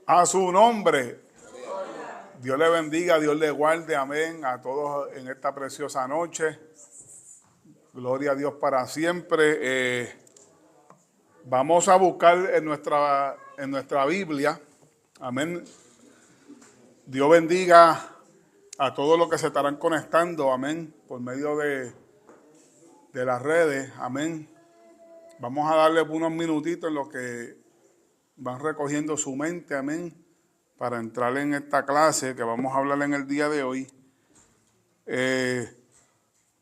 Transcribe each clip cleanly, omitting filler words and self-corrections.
A su nombre. Dios le bendiga, Dios le guarde, amén, a todos en esta preciosa noche. Gloria a Dios para siempre. Vamos a buscar en nuestra Biblia, amén. Dios bendiga a todos los que se estarán conectando, amén, por medio de las redes, amén. Vamos a darle unos minutitos en lo que van recogiendo su mente, amén, para entrar en esta clase que vamos a hablar en el día de hoy.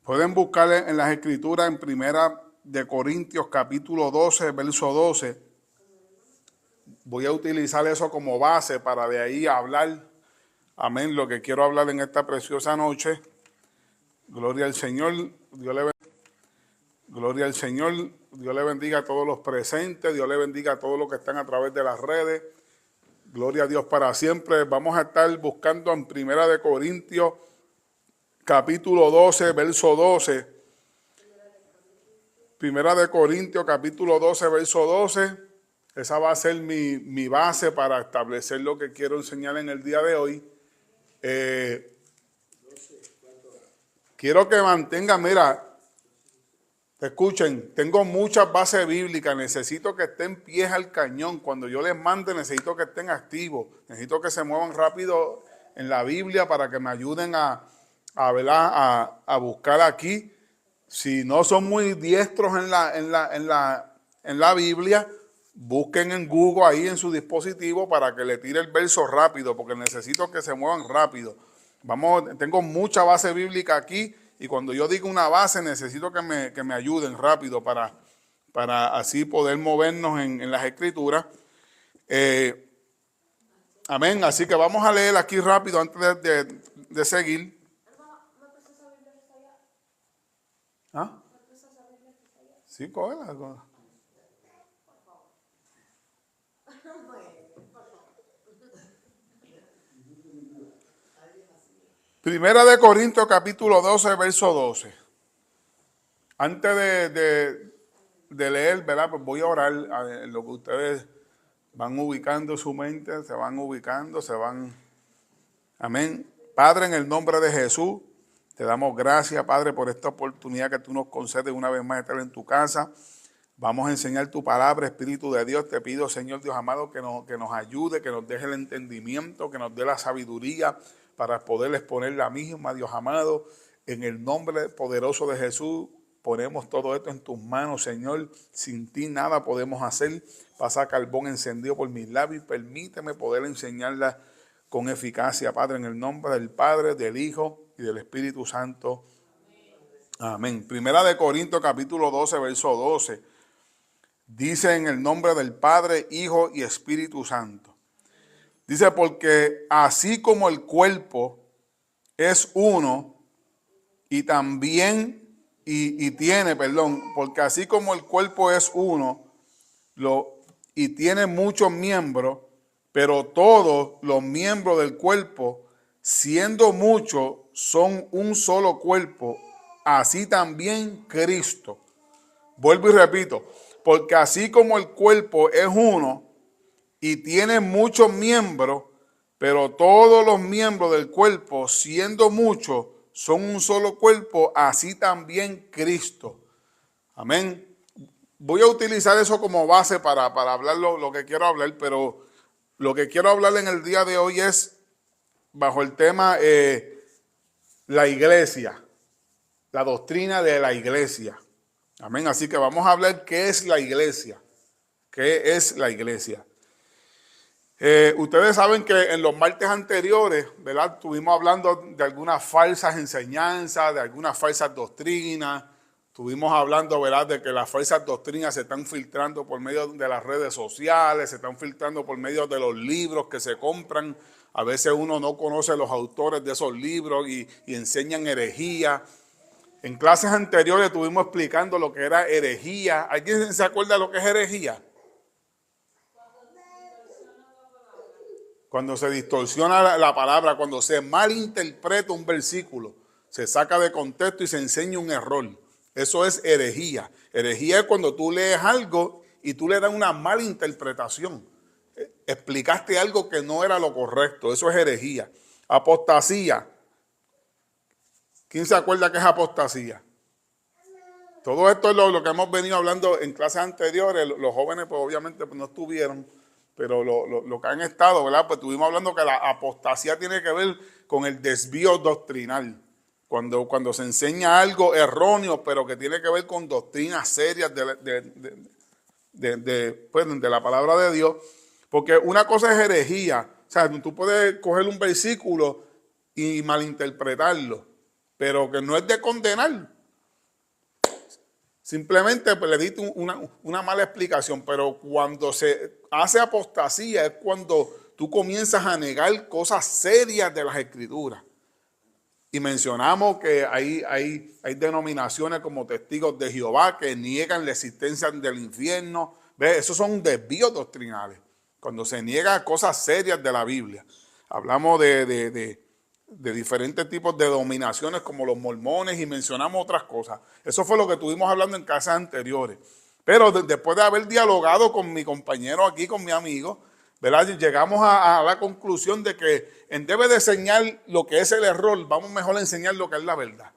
Pueden buscar en las escrituras en Primera de Corintios capítulo 12, verso 12. Voy a utilizar eso como base para de ahí hablar, amén, lo que quiero hablar en esta preciosa noche. Gloria al Señor, Gloria al Señor, Dios le bendiga a todos los presentes, Dios le bendiga a todos los que están a través de las redes. Gloria a Dios para siempre. Vamos a estar buscando en Primera de Corintios, capítulo 12, verso 12. Primera de Corintios, capítulo 12, verso 12. Esa va a ser mi base para establecer lo que quiero enseñar en el día de hoy. Quiero que mantengan, mira, escuchen, tengo muchas bases bíblicas, necesito que estén pies al cañón. Cuando yo les mande, necesito que estén activos, necesito que se muevan rápido en la Biblia para que me ayuden a buscar aquí. Si no son muy diestros en la Biblia, busquen en Google ahí en su dispositivo para que le tire el verso rápido, porque necesito que se muevan rápido. Tengo mucha base bíblica aquí. Y cuando yo digo una base, necesito que me ayuden rápido para así poder movernos en las escrituras. Amén. Así que vamos a leer aquí rápido antes de seguir. ¿Ah? Sí, cógela. Primera de Corintios capítulo 12, verso 12. Antes de leer, ¿verdad? Pues voy a orar en lo que ustedes van ubicando su mente, se van ubicando, Amén. Padre, en el nombre de Jesús, te damos gracias, Padre, por esta oportunidad que tú nos concedes una vez más de estar en tu casa. Vamos a enseñar tu palabra, Espíritu de Dios. Te pido, Señor Dios amado, que nos ayude, que nos deje el entendimiento, que nos dé la sabiduría para poder exponer la misma, Dios amado. En el nombre poderoso de Jesús, ponemos todo esto en tus manos, Señor. Sin ti nada podemos hacer. Pasa carbón encendido por mis labios y permíteme poder enseñarla con eficacia, Padre, en el nombre del Padre, del Hijo y del Espíritu Santo. Amén. Primera de Corintios, capítulo 12, verso 12. Dice en el nombre del Padre, Hijo y Espíritu Santo. Dice, porque así como el cuerpo es uno y también, porque así como el cuerpo es uno y tiene muchos miembros, pero todos los miembros del cuerpo, siendo muchos, son un solo cuerpo, así también Cristo. Vuelvo y repito, porque así como el cuerpo es uno y tiene muchos miembros, pero todos los miembros del cuerpo, siendo muchos, son un solo cuerpo, así también Cristo. Amén. Voy a utilizar eso como base para hablar lo que quiero hablar, pero lo que quiero hablar en el día de hoy es bajo el tema la iglesia, la doctrina de la iglesia. Amén. Así que vamos a hablar qué es la iglesia. ¿Qué es la iglesia? Ustedes saben que en los martes anteriores, ¿verdad? Estuvimos hablando de algunas falsas enseñanzas, de algunas falsas doctrinas. Estuvimos hablando, ¿verdad?, de que las falsas doctrinas se están filtrando por medio de las redes sociales, se están filtrando por medio de los libros que se compran. A veces uno no conoce los autores de esos libros y enseñan herejía. En clases anteriores estuvimos explicando lo que era herejía. ¿Alguien se acuerda de lo que es herejía? Cuando se distorsiona la palabra, cuando se malinterpreta un versículo, se saca de contexto y se enseña un error. Eso es herejía. Herejía es cuando tú lees algo y tú le das una mala interpretación. explicaste algo que no era lo correcto. Eso es herejía. Apostasía. ¿Quién se acuerda qué es apostasía? Todo esto es lo que hemos venido hablando en clases anteriores. Los jóvenes pues obviamente pues, no estuvieron, pero lo que han estado, ¿verdad? Pues estuvimos hablando que la apostasía tiene que ver con el desvío doctrinal. Cuando se enseña algo erróneo, pero que tiene que ver con doctrinas serias de la palabra de Dios. Porque una cosa es herejía. O sea, tú puedes coger un versículo y malinterpretarlo, pero que no es de condenar. Simplemente pues, le diste una mala explicación, pero cuando se hace apostasía es cuando tú comienzas a negar cosas serias de las Escrituras. Y mencionamos que hay denominaciones como Testigos de Jehová que niegan la existencia del infierno. ¿Ves? Esos son desvíos doctrinales, cuando se niega cosas serias de la Biblia. Hablamos de diferentes tipos de denominaciones como los mormones y mencionamos otras cosas. Eso fue lo que estuvimos hablando en casas anteriores. Pero después de haber dialogado con mi compañero aquí, con mi amigo, ¿verdad? Llegamos a la conclusión de que en vez de enseñar lo que es el error, vamos mejor a enseñar lo que es la verdad.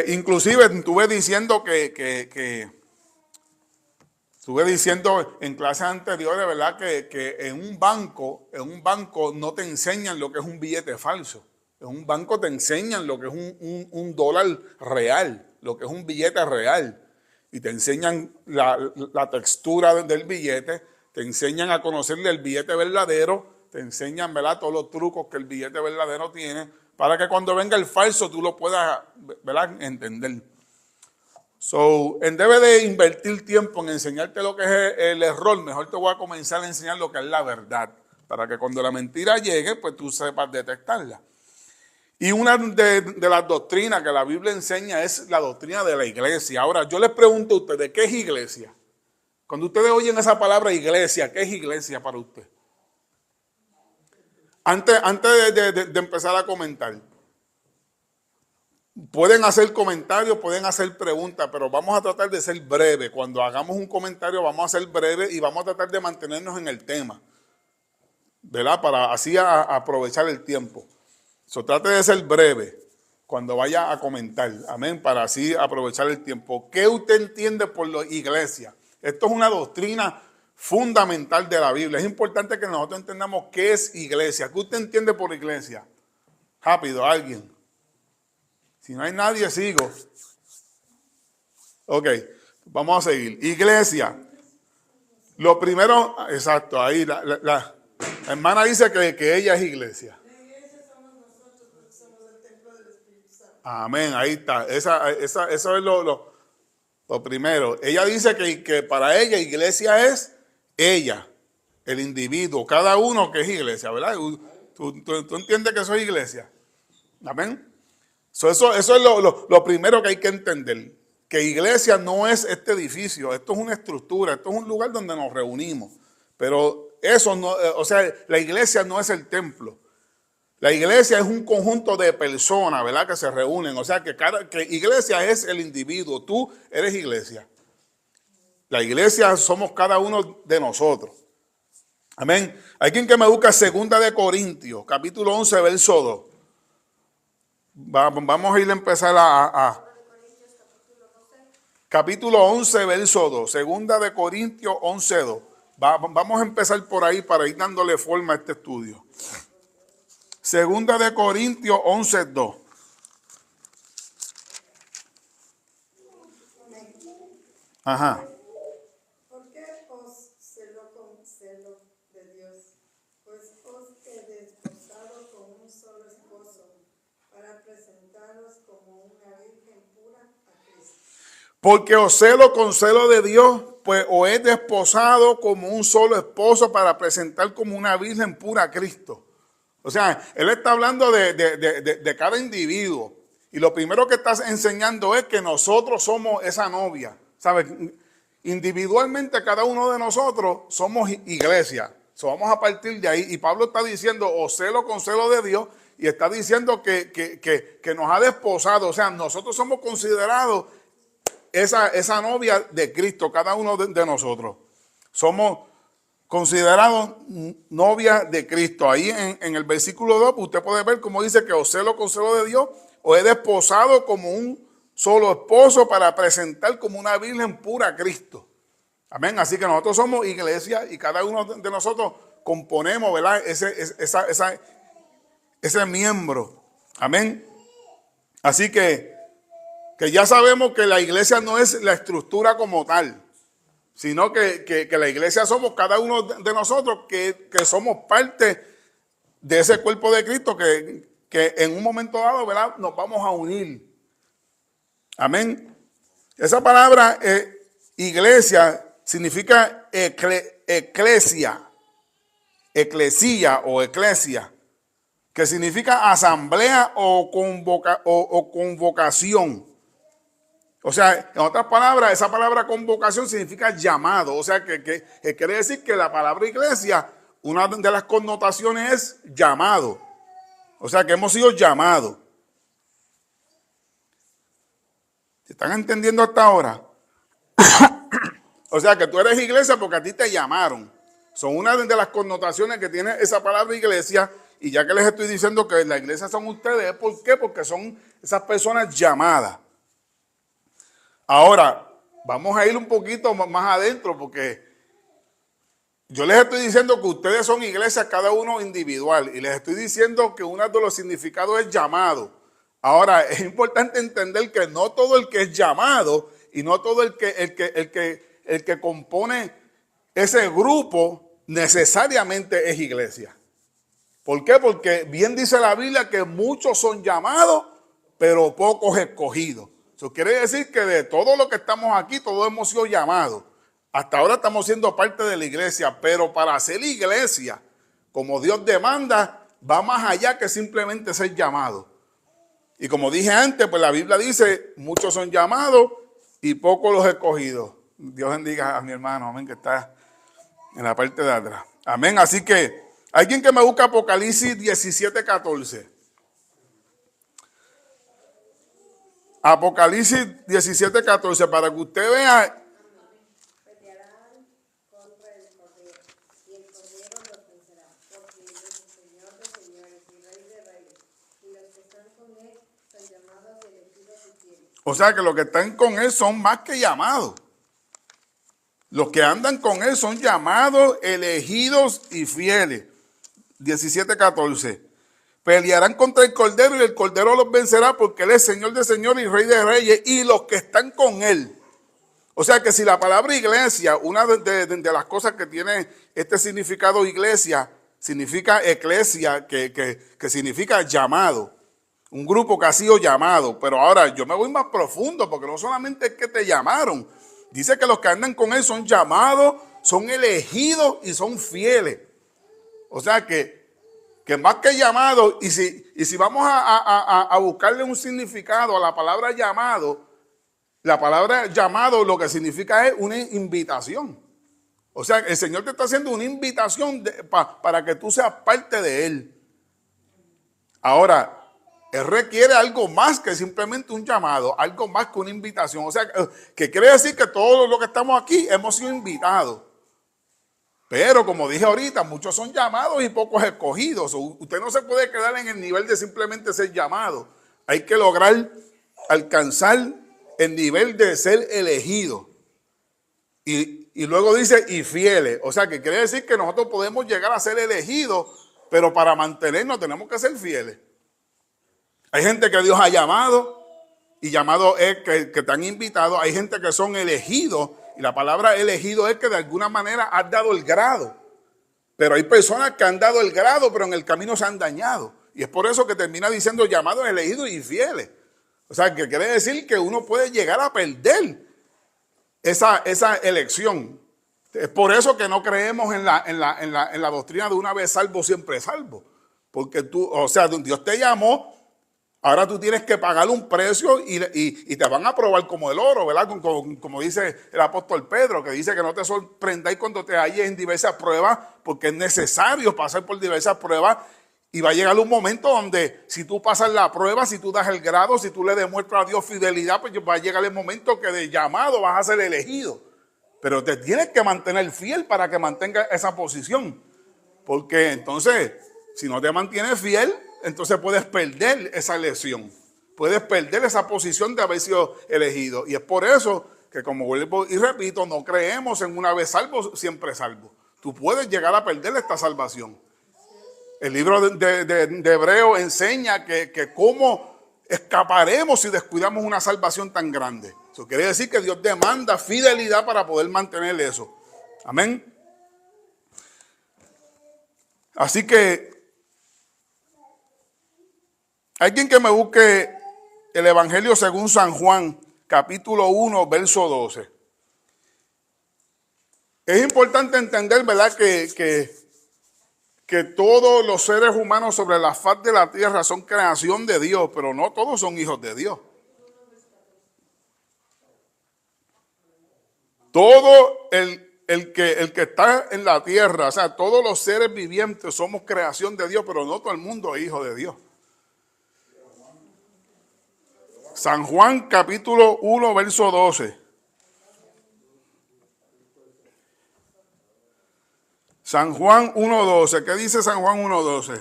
Inclusive estuve diciendo estuve diciendo en clases anteriores, ¿verdad? Que en un banco no te enseñan lo que es un billete falso. En un banco te enseñan lo que es un dólar real, lo que es un billete real. Y te enseñan la textura del billete, te enseñan a conocerle el billete verdadero, te enseñan, ¿verdad?, todos los trucos que el billete verdadero tiene, para que cuando venga el falso tú lo puedas, ¿verdad?, entender. So, en vez de invertir tiempo en enseñarte lo que es el error, mejor te voy a comenzar a enseñar lo que es la verdad, para que cuando la mentira llegue, pues tú sepas detectarla. Y una de las doctrinas que la Biblia enseña es la doctrina de la iglesia. Ahora, yo les pregunto a ustedes, ¿qué es iglesia? Cuando ustedes oyen esa palabra iglesia, ¿qué es iglesia para usted? Antes de empezar a comentar, pueden hacer comentarios, pueden hacer preguntas, pero vamos a tratar de ser breves. Cuando hagamos un comentario vamos a ser breves y vamos a tratar de mantenernos en el tema, ¿verdad? Para así aprovechar el tiempo. Trate de ser breve cuando vaya a comentar, amén, para así aprovechar el tiempo. ¿Qué usted entiende por la iglesia? Esto es una doctrina fundamental de la Biblia. Es importante que nosotros entendamos qué es iglesia. ¿Qué usted entiende por iglesia? Rápido, alguien. Si no hay nadie, sigo. Ok, vamos a seguir. Iglesia. Lo primero, exacto, ahí la hermana dice que ella es iglesia. Amén, ahí está. Eso es lo primero. Ella dice que para ella iglesia es ella, el individuo, cada uno que es iglesia, ¿verdad? ¿Tú entiendes que eso es iglesia? Amén. Eso es lo primero que hay que entender. Que iglesia no es este edificio, esto es una estructura, esto es un lugar donde nos reunimos. Pero eso no, o sea, la iglesia no es el templo. La iglesia es un conjunto de personas, ¿verdad?, que se reúnen. O sea, que iglesia es el individuo. Tú eres iglesia. La iglesia somos cada uno de nosotros. Amén. Hay quien que me busca 2 de Corintios, capítulo 11, verso 2. Vamos a ir a empezar capítulo 11, verso 2. 2 de Corintios 11, 2. Vamos a empezar por ahí para ir dándole forma a este estudio. 2 de Corintios 11, 2. Ajá. ¿Por qué os celo con celo de Dios? Pues os he desposado con un solo esposo para presentaros como una virgen pura a Cristo. Porque os celo con celo de Dios, pues os he desposado como un solo esposo para presentar como una virgen pura a Cristo. O sea, él está hablando de cada individuo. Y lo primero que está enseñando es que nosotros somos esa novia. ¿Sabes? Individualmente cada uno de nosotros somos iglesia. Vamos a partir de ahí. Y Pablo está diciendo, os celo con celo de Dios. Y está diciendo que nos ha desposado. O sea, nosotros somos considerados esa novia de Cristo, cada uno de nosotros. Somos considerados novia de Cristo. Ahí en el versículo 2 usted puede ver cómo dice que os celo con celo de Dios, o he desposado como un solo esposo para presentar como una virgen pura a Cristo. Amén. Así que nosotros somos iglesia y cada uno de nosotros componemos, ¿verdad? Ese miembro. Amén. Así que ya sabemos que la iglesia no es la estructura como tal, sino que la iglesia somos cada uno de nosotros que somos parte de ese cuerpo de Cristo que en un momento dado, ¿verdad?, nos vamos a unir. Amén. Esa palabra iglesia significa eclesia, o eclesia, que significa asamblea o convocación. O sea, en otras palabras, esa palabra convocación significa llamado. O sea, que quiere decir que la palabra iglesia, una de las connotaciones es llamado. O sea, que hemos sido llamados. ¿Están entendiendo hasta ahora? O sea, que tú eres iglesia porque a ti te llamaron. Son una de las connotaciones que tiene esa palabra iglesia. Y ya que les estoy diciendo que la iglesia son ustedes, ¿por qué? Porque son esas personas llamadas. Ahora, vamos a ir un poquito más adentro porque yo les estoy diciendo que ustedes son iglesias, cada uno individual, y les estoy diciendo que uno de los significados es llamado. Ahora, es importante entender que no todo el que es llamado y no todo el que compone ese grupo necesariamente es iglesia. ¿Por qué? Porque bien dice la Biblia que muchos son llamados, pero pocos escogidos. Eso quiere decir que de todo lo que estamos aquí, todos hemos sido llamados. Hasta ahora estamos siendo parte de la iglesia, pero para ser iglesia, como Dios demanda, va más allá que simplemente ser llamado. Y como dije antes, pues la Biblia dice, muchos son llamados y pocos los escogidos. Dios bendiga a mi hermano, amén, que está en la parte de atrás. Amén, así que, alguien que me busca Apocalipsis 17:14. Apocalipsis 17:14, para que usted vea. Pelearán contra el Cordero, y el Cordero los vencerá, porque él es el Señor de señores y Rey de reyes, y los que están con él son llamados, elegidos y fieles. O sea que los que están con él son más que llamados. Los que andan con él son llamados, elegidos y fieles. 17:14. Pelearán contra el Cordero y el Cordero los vencerá porque él es Señor de señores y Rey de reyes y los que están con él. O sea que si la palabra iglesia, una de las cosas que tiene este significado iglesia, significa eclesia, que significa llamado. Un grupo que ha sido llamado. Pero ahora yo me voy más profundo porque no solamente es que te llamaron. Dice que los que andan con él son llamados, son elegidos y son fieles. O sea que más que llamado, y si vamos a buscarle un significado a la palabra llamado, la palabra llamado lo que significa es una invitación. O sea, el Señor te está haciendo una invitación para que tú seas parte de Él. Ahora, Él requiere algo más que simplemente un llamado, algo más que una invitación. O sea, que quiere decir que todos los que estamos aquí hemos sido invitados. Pero como dije ahorita, muchos son llamados y pocos escogidos. Usted no se puede quedar en el nivel de simplemente ser llamado. Hay que lograr alcanzar el nivel de ser elegido. Y luego dice, y fieles. O sea, que quiere decir que nosotros podemos llegar a ser elegidos, pero para mantenernos tenemos que ser fieles. Hay gente que Dios ha llamado, y llamado es que están invitados. Hay gente que son elegidos, y la palabra elegido es que de alguna manera has dado el grado. Pero hay personas que han dado el grado, pero en el camino se han dañado. Y es por eso que termina diciendo llamados, elegidos y fieles. O sea, que quiere decir que uno puede llegar a perder esa elección. Es por eso que no creemos en la doctrina de una vez salvo, siempre salvo. Porque Dios te llamó. Ahora tú tienes que pagar un precio y te van a probar como el oro, ¿verdad? Como dice el apóstol Pedro, que dice que no te sorprendáis cuando te halles en diversas pruebas, porque es necesario pasar por diversas pruebas. Y va a llegar un momento donde si tú pasas la prueba, si tú das el grado, si tú le demuestras a Dios fidelidad, pues va a llegar el momento que de llamado vas a ser elegido. Pero te tienes que mantener fiel para que mantenga esa posición. Porque entonces, si no te mantienes fiel, entonces puedes perder esa elección. Puedes perder esa posición de haber sido elegido. Y es por eso que, como vuelvo y repito, no creemos en una vez salvo, siempre salvo. Tú puedes llegar a perder esta salvación. El libro de Hebreo enseña que cómo escaparemos si descuidamos una salvación tan grande. Eso quiere decir que Dios demanda fidelidad para poder mantener eso. Amén. Así que alguien que me busque el Evangelio según San Juan, capítulo 1, verso 12. Es importante entender, ¿verdad?, que todos los seres humanos sobre la faz de la tierra son creación de Dios, pero no todos son hijos de Dios. Todo el que está en la tierra, o sea, todos los seres vivientes somos creación de Dios, pero no todo el mundo es hijo de Dios. San Juan capítulo 1, verso 12. San Juan 1:12. ¿Qué dice San Juan 1:12?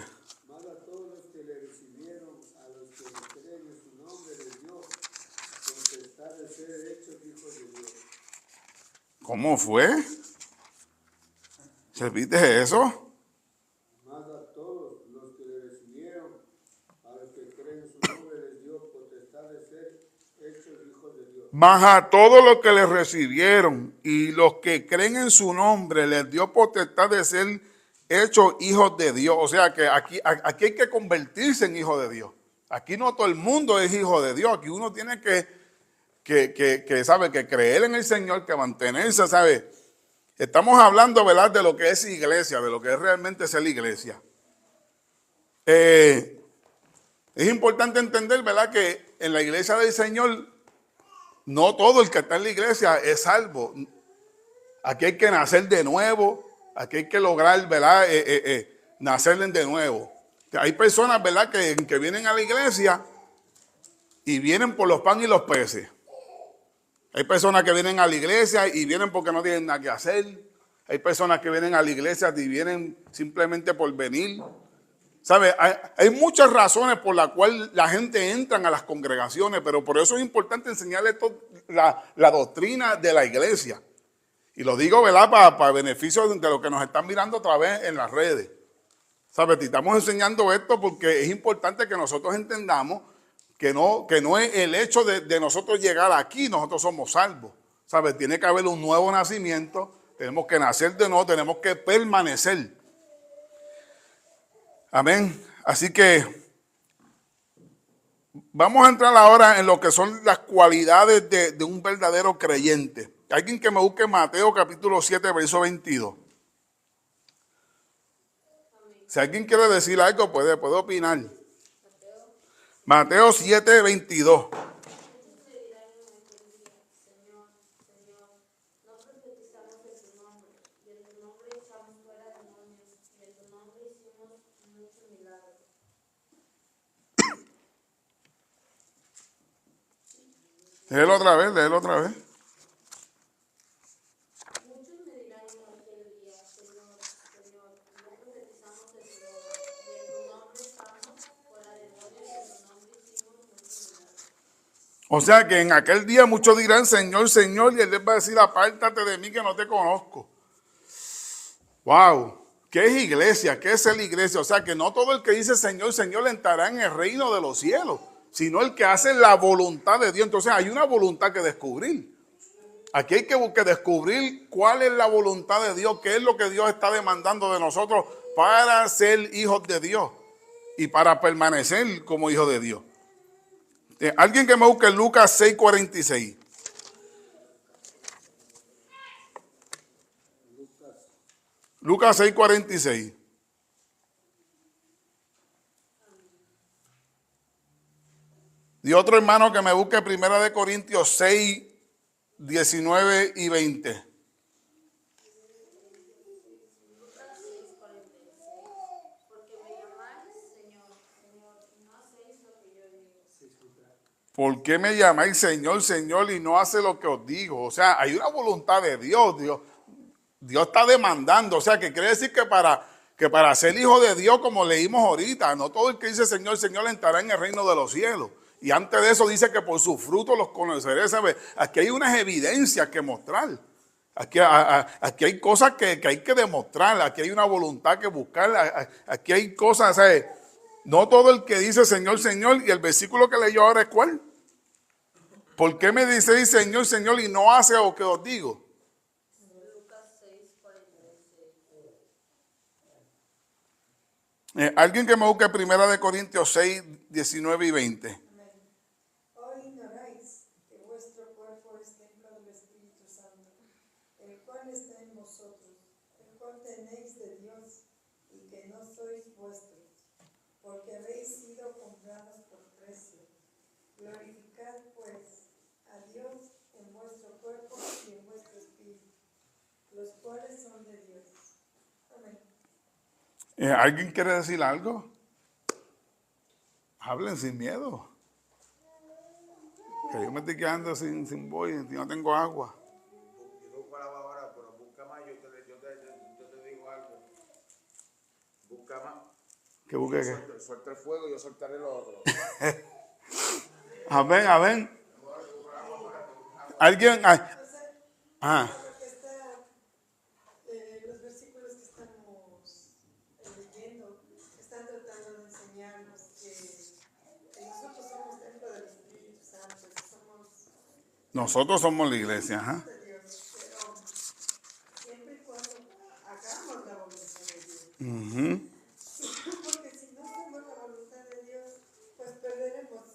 Mas a todos los que le recibieron, a los que le creen en su nombre, les dio potestad de ser hechos hijos de Dios. ¿Cómo fue? ¿Repite eso? Mas a todos los que le recibieron, a los que creen en su nombre, les dio potestad de ser hechos hijos de Dios. Mas a todos los que le recibieron y los que creen en su nombre les dio potestad de ser hechos hijos de Dios. O sea que aquí hay que convertirse en hijo de Dios. Aquí no todo el mundo es hijo de Dios. Aquí uno tiene sabe, que creer en el Señor, que mantenerse, ¿sabe? Estamos hablando, ¿verdad?, de lo que es iglesia, de lo que es realmente ser iglesia. Es importante entender, ¿verdad?, que en la iglesia del Señor no todo el que está en la iglesia es salvo. Aquí hay que nacer de nuevo, aquí hay que lograr, ¿verdad?, nacer de nuevo. Hay personas, ¿verdad?, que vienen a la iglesia y vienen por los panes y los peces. Hay personas que vienen a la iglesia y vienen porque no tienen nada que hacer. Hay personas que vienen a la iglesia y vienen simplemente por venir. ¿Sabe? Hay muchas razones por las cuales la gente entra a las congregaciones, pero por eso es importante enseñarles la doctrina de la iglesia. Y lo digo, ¿verdad?, para beneficio de los que nos están mirando otra vez en las redes. ¿Sabe? Te estamos enseñando esto porque es importante que nosotros entendamos que no es el hecho de nosotros llegar aquí, nosotros somos salvos. ¿Sabe? Tiene que haber un nuevo nacimiento, tenemos que nacer de nuevo, tenemos que permanecer. Amén. Así que vamos a entrar ahora en lo que son las cualidades de un verdadero creyente. Alguien que me busque Mateo capítulo 7, verso 22. Si alguien quiere decir algo, puede opinar. Mateo 7, 22. Léelo otra vez, léelo otra vez. Muchos me dirán en aquel día, Señor, Señor, no profetizamos en tu nombre, y en tu nombre echamos fuera demonios, y en tu nombre hicimos muchos milagros. O sea que en aquel día muchos dirán, Señor, Señor, y Él les va a decir, apártate de mí que no te conozco. Wow, ¿qué es iglesia? ¿Qué es la iglesia? O sea que no todo el que dice Señor, Señor entrará en el reino de los cielos, sino el que hace la voluntad de Dios. Entonces hay una voluntad que descubrir. Aquí hay que descubrir cuál es la voluntad de Dios, qué es lo que Dios está demandando de nosotros para ser hijos de Dios y para permanecer como hijos de Dios. Alguien que me busque Lucas 6:46. Lucas 6:46. Y otro hermano que me busque 1 Corintios 6, 19 y 20. ¿por qué me llamáis Señor, Señor y no hace lo que os digo? O sea, hay una voluntad de Dios. Dios está demandando. O sea, que quiere decir que para ser hijo de Dios, como leímos ahorita, no todo el que dice Señor, Señor entrará en el reino de los cielos. Y antes de eso dice que por sus frutos los conoceré. ¿Sabe? Aquí hay unas evidencias que mostrar. Aquí hay cosas que hay que demostrar. Aquí hay una voluntad que buscar. Aquí hay cosas, ¿sabes? No todo el que dice Señor, Señor. Y el versículo que leyó ahora es ¿cuál? ¿Por qué me dice Señor, Señor y no hace lo que os digo? Lucas 6:46. Alguien que me busque 1 Corintios 6, 19 y 20. Amén. Hoy ignoráis que vuestro cuerpo es templo del Espíritu Santo, el cual está en vosotros, el cual tenéis de Dios, y que no sois vuestros, porque habéis sido comprados por precio. Glorificad pues a Dios en vuestro cuerpo y en vuestro espíritu, los cuales son de Dios. Amén. ¿Alguien quiere decir algo? Hablen sin miedo. Que yo me estoy quedando sin voz y no tengo agua. Yo busco la ahora, pero busca más, yo te digo algo. Busca más. ¿Qué busque qué? Suelta el fuego y yo soltaré lo otro. Amén, amén. ¿Alguien? Porque los versículos que estamos leyendo están tratando de enseñarnos que nosotros somos templo del Espíritu Santo, que somos Nosotros somos la iglesia. Ajá. de Dios, pero siempre y cuando hagamos la voluntad de Dios. Ujú. Porque si no hacemos la voluntad de Dios, pues perderemos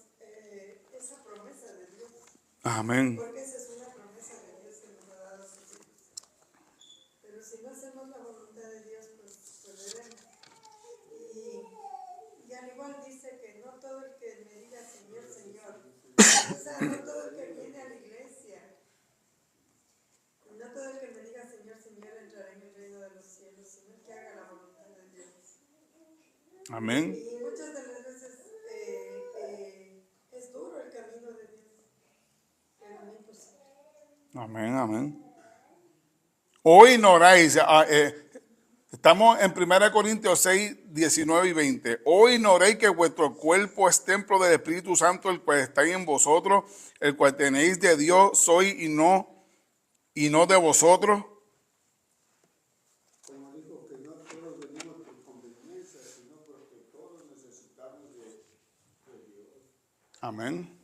esa promesa de Dios. Amén. Porque esa es una promesa de Dios que nos ha dado a sus hijos. Pero si no hacemos la voluntad de Dios, pues perderemos. Y al igual dice que no todo el que me diga Señor, Señor, o sea, no todo el que viene a la iglesia, no todo el que me diga Señor, Señor entrará en el reino de los cielos, sino el que haga la voluntad de Dios. Amén. Y muchas de las veces es duro el camino de Dios, pero no imposible. Amén, amén. Hoy ignoráis, estamos en 1 Corintios 6, 19 y 20. Hoy ignoréis que vuestro cuerpo es templo del Espíritu Santo, el cual está en vosotros, el cual tenéis de Dios, sois y no de vosotros. Como dijo que no todos venimos por conveniencia, sino porque todos necesitamos de Dios. Amén.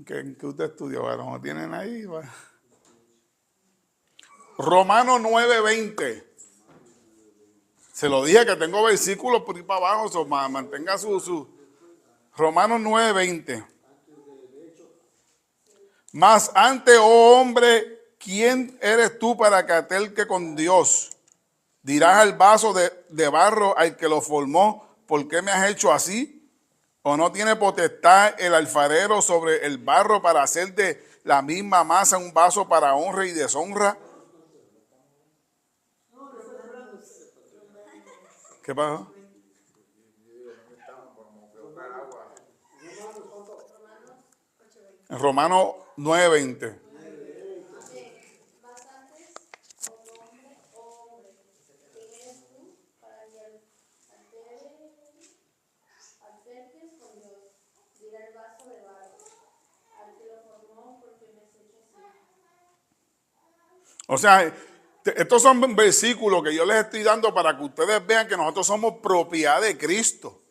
¿Qué usted estudió? Bueno, ¿no tienen ahí? Va. Romanos 9:20. Se lo dije que tengo versículos por ahí para abajo, mantenga su. Romanos 9:20. Mas antes, oh hombre, ¿quién eres tú para que aterque con Dios? Dirás al vaso de barro al que lo formó, ¿por qué me has hecho así? ¿O no tiene potestad el alfarero sobre el barro para hacer de la misma masa un vaso para honra y deshonra? ¿Qué pasó? En Romanos 9:20. Mas antes, oh hombre, ¿quién eres tú para que alterques con Dios? Dirá el vaso de barro, al que lo formó, porque me has hecho así. O sea, estos son versículos que yo les estoy dando para que ustedes vean que nosotros somos propiedad de Cristo.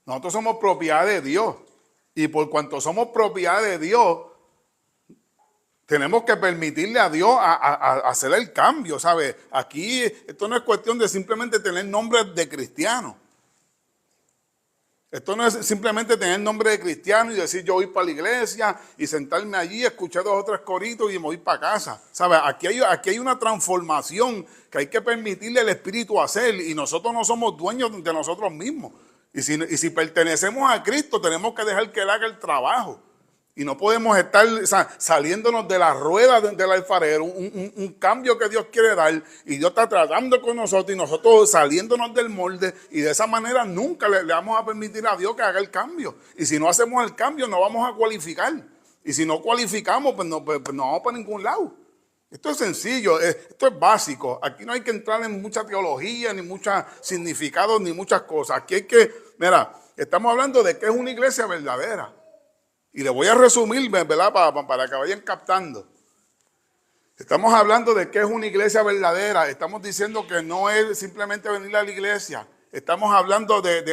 Nosotros somos propiedad de Dios. Y por cuanto somos propiedad de Dios, tenemos que permitirle a Dios a hacer el cambio, ¿sabes? Aquí esto no es cuestión de simplemente tener nombre de cristiano. Esto no es simplemente tener nombre de cristiano y decir yo voy para la iglesia y sentarme allí, escuchar 2 o 3 coritos y me voy para casa. ¿Sabes? Aquí hay una transformación que hay que permitirle al Espíritu hacer y nosotros no somos dueños de nosotros mismos. Y si pertenecemos a Cristo tenemos que dejar que Él haga el trabajo. Y no podemos estar saliéndonos de la rueda del alfarero, un cambio que Dios quiere dar, y Dios está tratando con nosotros y nosotros saliéndonos del molde, y de esa manera nunca le vamos a permitir a Dios que haga el cambio. Y si no hacemos el cambio no vamos a cualificar. Y si no cualificamos, pues no vamos para ningún lado. Esto es sencillo, esto es básico. Aquí no hay que entrar en mucha teología, ni muchos significados, ni muchas cosas. Aquí hay que, mira, estamos hablando de que es una iglesia verdadera. Y le voy a resumir, ¿verdad? Para que vayan captando. Estamos hablando de que es una iglesia verdadera. Estamos diciendo que no es simplemente venir a la iglesia. Estamos hablando de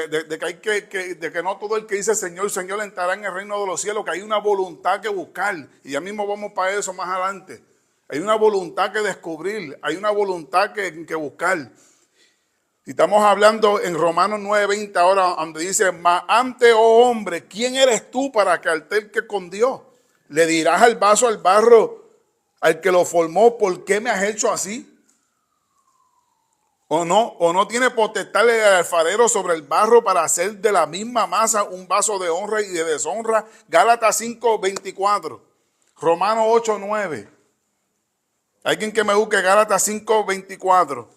que no todo el que dice Señor, Señor entrará en el reino de los cielos, que hay una voluntad que buscar. Y ya mismo vamos para eso más adelante. Hay una voluntad que descubrir, hay una voluntad que buscar. Y estamos hablando en Romanos 9:20 ahora, donde dice, mas antes, oh hombre, ¿quién eres tú para que alterques con Dios? Le dirás al vaso, al barro, al que lo formó, ¿por qué me has hecho así? ¿O no tiene potestad el alfarero sobre el barro para hacer de la misma masa un vaso de honra y de deshonra? Gálatas 5:24, Romanos 8:9. Alguien que me busque Gálatas 5:24.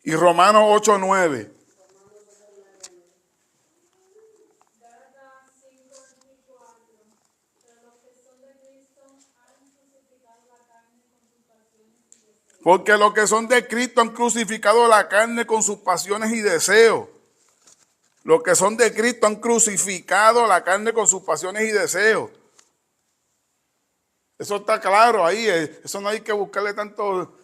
Y Romanos 8:9. Porque los que son de Cristo han crucificado la carne con sus pasiones y deseos. Los que son de Cristo han crucificado la carne con sus pasiones y deseos. Eso está claro ahí. Eso no hay que buscarle tanto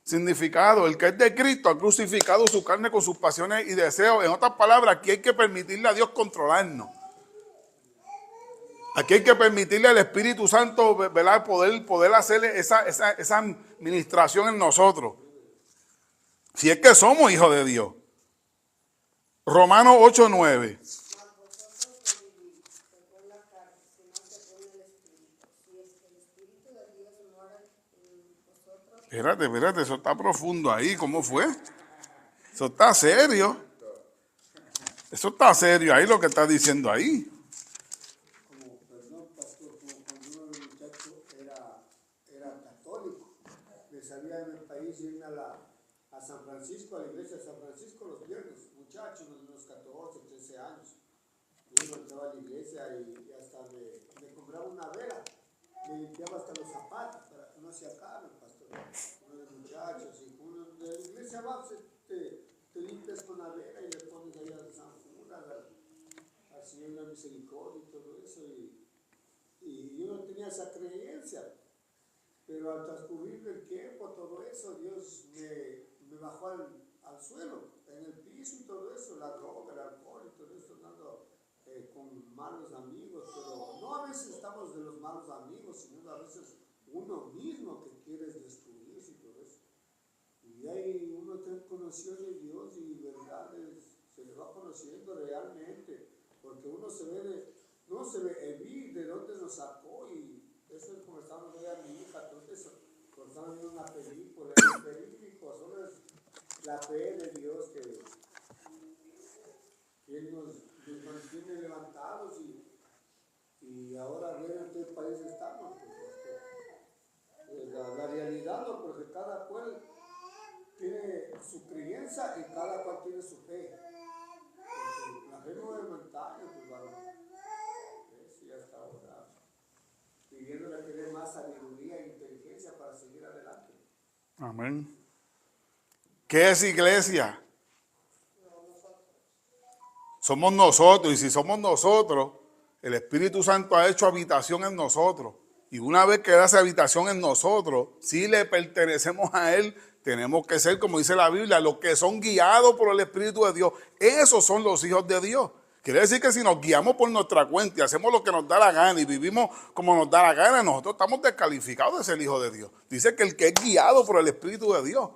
significado. El que es de Cristo ha crucificado su carne con sus pasiones y deseos. En otras palabras, aquí hay que permitirle a Dios controlarnos. Aquí hay que permitirle al Espíritu Santo, ¿verdad? Poder hacerle esa administración en nosotros. Si es que somos hijos de Dios. Romanos 8:9. Espérate, eso está profundo ahí. ¿Cómo fue? Eso está serio. Eso está serio ahí lo que está diciendo ahí. Perdón, pastor, como cuando uno era muchacho era católico. Me salía en el país irme a San Francisco, a la iglesia de San Francisco los viernes. Muchachos, unos 14, 13 años. Yo entraba a la iglesia y hasta me compraba una vela. Me limpiaba hasta los zapatos para que no se acaben, pastor. Uno de muchachos y uno de la iglesia va, te limpias con la vela y le pones ahí a San Judas, al Señor de la Misericordia y todo eso. Y yo no tenía esa creencia. Pero al transcurrir el tiempo, todo eso, Dios me bajó al suelo, en el piso y todo eso, la droga, el alcohol y todo eso, andando con malos amigos. Pero no a veces estamos de los malos amigos, sino a veces uno mismo que quiere destruirse y todo eso. Y ahí uno conoció de Dios y verdades se le va conociendo realmente, porque uno no se ve de dónde nos sacó, y eso es como estamos viendo a mi hija, todo eso, cuando estamos viendo una película, es verídico, solo es la fe de Dios que Él nos mantiene levantados y ahora ver en qué país estamos, porque la realidad, ¿no? Porque cada cual tiene su creencia y cada cual tiene su fe. Porque la fe no es montaña, pues varón. Y hasta ahora pidiéndole que dé más sabiduría e inteligencia para seguir adelante. Amén. ¿Qué es iglesia? Somos nosotros, y si somos nosotros, el Espíritu Santo ha hecho habitación en nosotros. Y una vez que hace habitación en nosotros, si le pertenecemos a Él, tenemos que ser, como dice la Biblia, los que son guiados por el Espíritu de Dios. Esos son los hijos de Dios. Quiere decir que si nos guiamos por nuestra cuenta y hacemos lo que nos da la gana y vivimos como nos da la gana, nosotros estamos descalificados de ser hijo de Dios. Dice que el que es guiado por el Espíritu de Dios,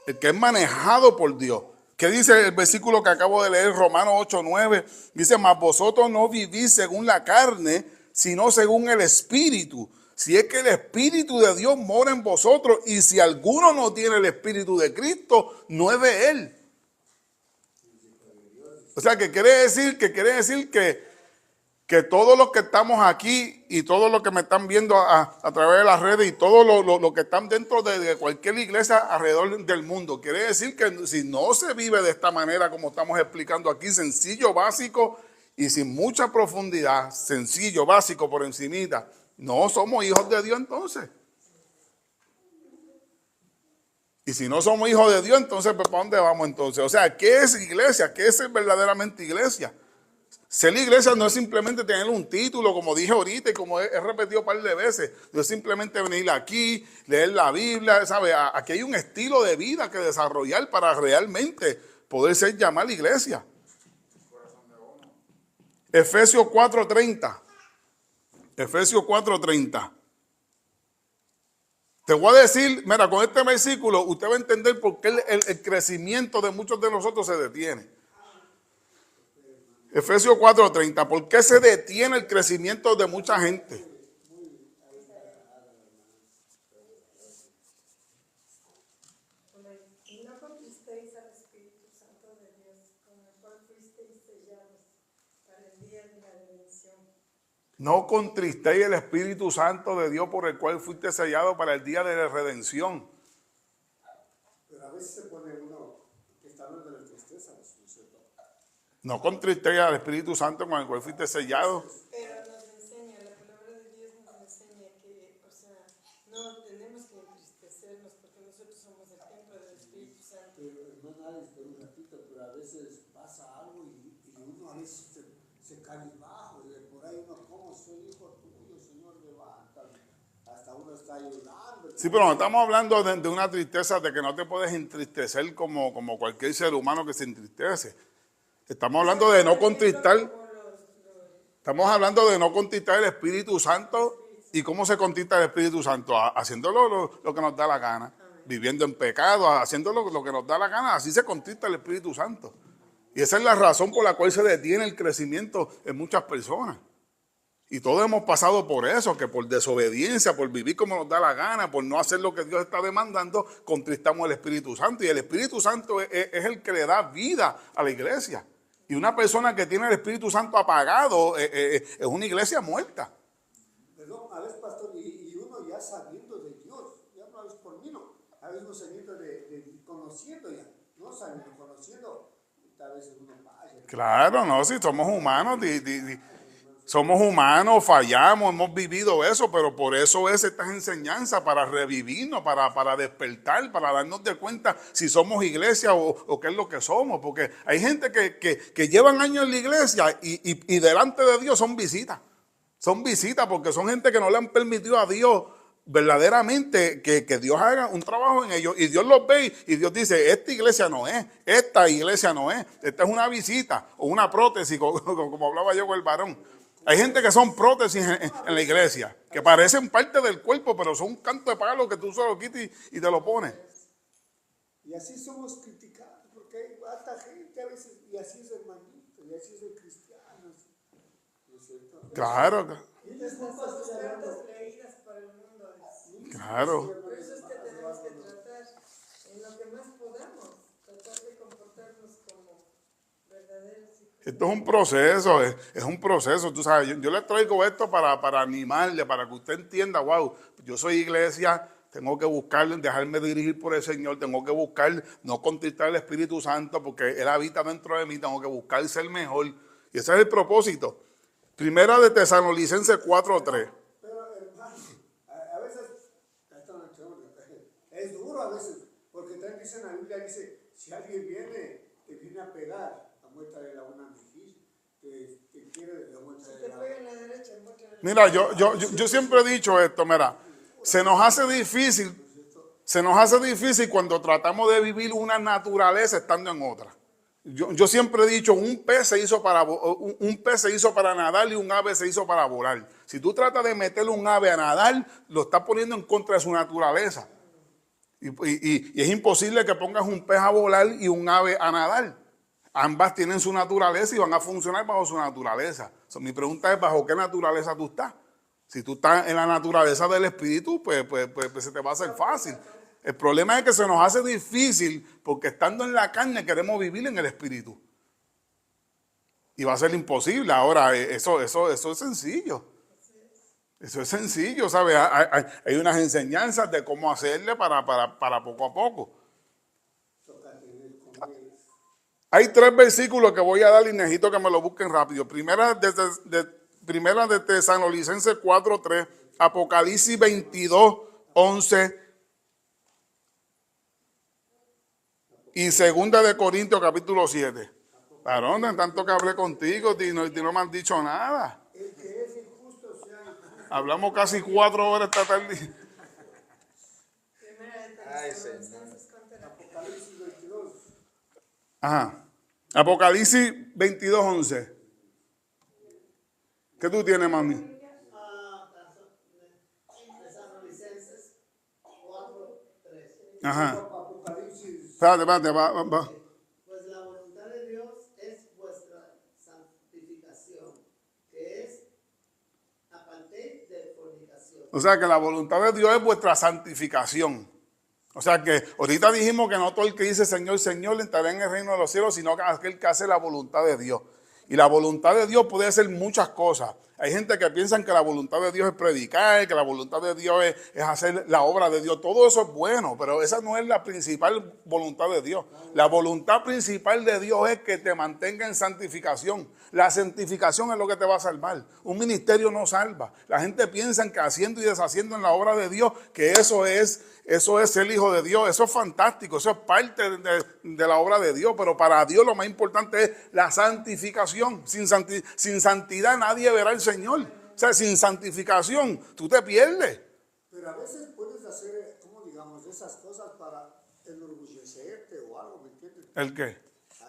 el que es manejado por Dios. ¿Qué dice el versículo que acabo de leer, Romanos 8:9? Dice, mas vosotros no vivís según la carne, sino según el Espíritu. Si es que el Espíritu de Dios mora en vosotros, y si alguno no tiene el Espíritu de Cristo, no es de Él. O sea, que quiere decir que que todos los que estamos aquí y todos los que me están viendo a través de las redes y todos los que están dentro de cualquier iglesia alrededor del mundo, quiere decir que si no se vive de esta manera como estamos explicando aquí, sencillo, básico y sin mucha profundidad, sencillo, básico por encimita, no somos hijos de Dios entonces. Y si no somos hijos de Dios, entonces ¿para dónde vamos entonces? O sea, ¿qué es iglesia? ¿Qué es verdaderamente iglesia? Ser iglesia no es simplemente tener un título, como dije ahorita y como he repetido un par de veces. No es simplemente venir aquí, leer la Biblia, ¿sabe? Aquí hay un estilo de vida que desarrollar para realmente poder ser llamada iglesia. Efesios 4:30. Efesios 4:30. Te voy a decir, mira, con este versículo usted va a entender por qué el crecimiento de muchos de nosotros se detiene. Efesios 4:30. ¿Por qué se detiene el crecimiento de mucha gente? Y no conquisteis al Espíritu Santo de Dios, con el cual fuisteis sellados para el día de la redención. No contristéis el Espíritu Santo de Dios por el cual fuiste sellado para el día de la redención. Pero a veces se pone uno que está hablando de la tristeza, ¿no es cierto? No contristéis al Espíritu Santo con el cual fuiste sellado. Pero nos enseña, la palabra de Dios nos enseña que, o sea, no tenemos que entristecernos porque nosotros somos el templo del Espíritu Santo. Pero hermana Alex, por un ratito, pero a veces pasa algo y uno a veces se cae bajo y por ahí uno, ¿cómo soy hijo tuyo, Señor, levántame? Hasta uno está ayudando. Sí, pero no estamos hablando de una tristeza de que no te puedes entristecer como cualquier ser humano que se entristece. Estamos hablando de no contristar. Estamos hablando de no contristar el Espíritu Santo. ¿Y cómo se contrista el Espíritu Santo? Haciéndolo lo que nos da la gana. Viviendo en pecado, haciendo lo que nos da la gana. Así se contrista el Espíritu Santo. Y esa es la razón por la cual se detiene el crecimiento en muchas personas. Y todos hemos pasado por eso, que por desobediencia, por vivir como nos da la gana, por no hacer lo que Dios está demandando, contristamos el Espíritu Santo. Y el Espíritu Santo es el que le da vida a la iglesia. Y una persona que tiene el Espíritu Santo apagado es una iglesia muerta. Perdón, a veces, pastor, y uno ya sabiendo de Dios, ya no es por mí, no. A veces uno sabiendo conociendo ya, no sabiendo, conociendo, a veces uno falla. Claro, no, si somos humanos, somos humanos, fallamos, hemos vivido eso, pero por eso es estas enseñanzas, para revivirnos, para despertar, para darnos de cuenta si somos iglesia o qué es lo que somos. Porque hay gente que llevan años en la iglesia y delante de Dios son visitas. Son visitas porque son gente que no le han permitido a Dios verdaderamente que Dios haga un trabajo en ellos. Y Dios los ve y Dios dice, esta iglesia no es, esta iglesia no es. Esta es una visita o una prótesis, como hablaba yo con el varón. Hay gente que son prótesis en la iglesia, que parecen parte del cuerpo, pero son un canto de palo que tú solo quitas y te lo pones. Y así somos criticados, porque hay hasta gente a veces, y así es hermanito, y así es el cristiano. ¿No es cierto? Claro, Y estas son las cartas leídas por el mundo. claro. Por eso es que tenemos que tratar en lo que más podamos, tratar de comportarnos como verdaderos hijos. Esto es un proceso, tú sabes, yo le traigo esto para animarle, para que usted entienda, wow, yo soy iglesia, tengo que buscar, dejarme dirigir por el Señor, tengo que buscar no contristar el Espíritu Santo porque Él habita dentro de mí, tengo que buscar ser mejor, y ese es el propósito. Primera de Tesalonicenses 4:3. Pero hermano, a veces, es duro a veces, porque también dice en la Biblia, dice, si alguien te viene a pegar, muéstrale la una mejilla, que quiere la muestra Si de te la pega en la derecha, muéstrale la Mira, yo siempre he dicho esto, mira, se nos hace difícil cuando tratamos de vivir una naturaleza estando en otra. Yo siempre he dicho, un pez se hizo para nadar y un ave se hizo para volar. Si tú tratas de meterle un ave a nadar, lo estás poniendo en contra de su naturaleza. Y es imposible que pongas un pez a volar y un ave a nadar. Ambas tienen su naturaleza y van a funcionar bajo su naturaleza. Mi pregunta es, ¿bajo qué naturaleza tú estás? Si tú estás en la naturaleza del Espíritu, pues se te va a hacer fácil. El problema es que se nos hace difícil porque estando en la carne queremos vivir en el Espíritu. y va a ser imposible. Ahora, eso es sencillo. Eso es sencillo, ¿sabes? Hay unas enseñanzas de cómo hacerle para poco a poco. Toca tener con él. Hay 3 versículos que voy a dar y necesito que me lo busquen rápido. Primera de Tesalonicenses 4:3, Apocalipsis 22:11 y Segunda de Corintios capítulo 7. ¿Para dónde? Tanto que hablé contigo y no me han dicho nada. El que es injusto sea injusto. Hablamos casi 4 horas esta tarde. Primera de Ay, Tesalonicenses, ¿cuánto era? Apocalipsis 22. Ajá. Apocalipsis 22:11. ¿Qué tú tienes, mami? Tesalonicenses 4:3. Ajá. Apocalipsis. Espérate, va. Pues la voluntad de Dios es vuestra santificación, que es aparte de fornicación. O sea que la voluntad de Dios es vuestra santificación. O sea que ahorita dijimos que no todo el que dice Señor, Señor entrará en el reino de los cielos, sino que aquel que hace la voluntad de Dios. Y la voluntad de Dios puede ser muchas cosas. Hay gente que piensa que la voluntad de Dios es predicar, que la voluntad de Dios es hacer la obra de Dios. Todo eso es bueno, pero esa no es la principal voluntad de Dios. La voluntad principal de Dios es que te mantenga en santificación. La santificación es lo que te va a salvar. Un ministerio no salva. La gente piensa que haciendo y deshaciendo en la obra de Dios, que eso es ser hijo de Dios. Eso es fantástico, eso es parte de la obra de Dios. Pero para Dios lo más importante es la santificación. Sin santidad nadie verá al Señor. O sea, sin santificación tú te pierdes. Pero a veces puedes hacer, como digamos, esas cosas para enorgullecerte o algo, ¿me entiendes? ¿El qué?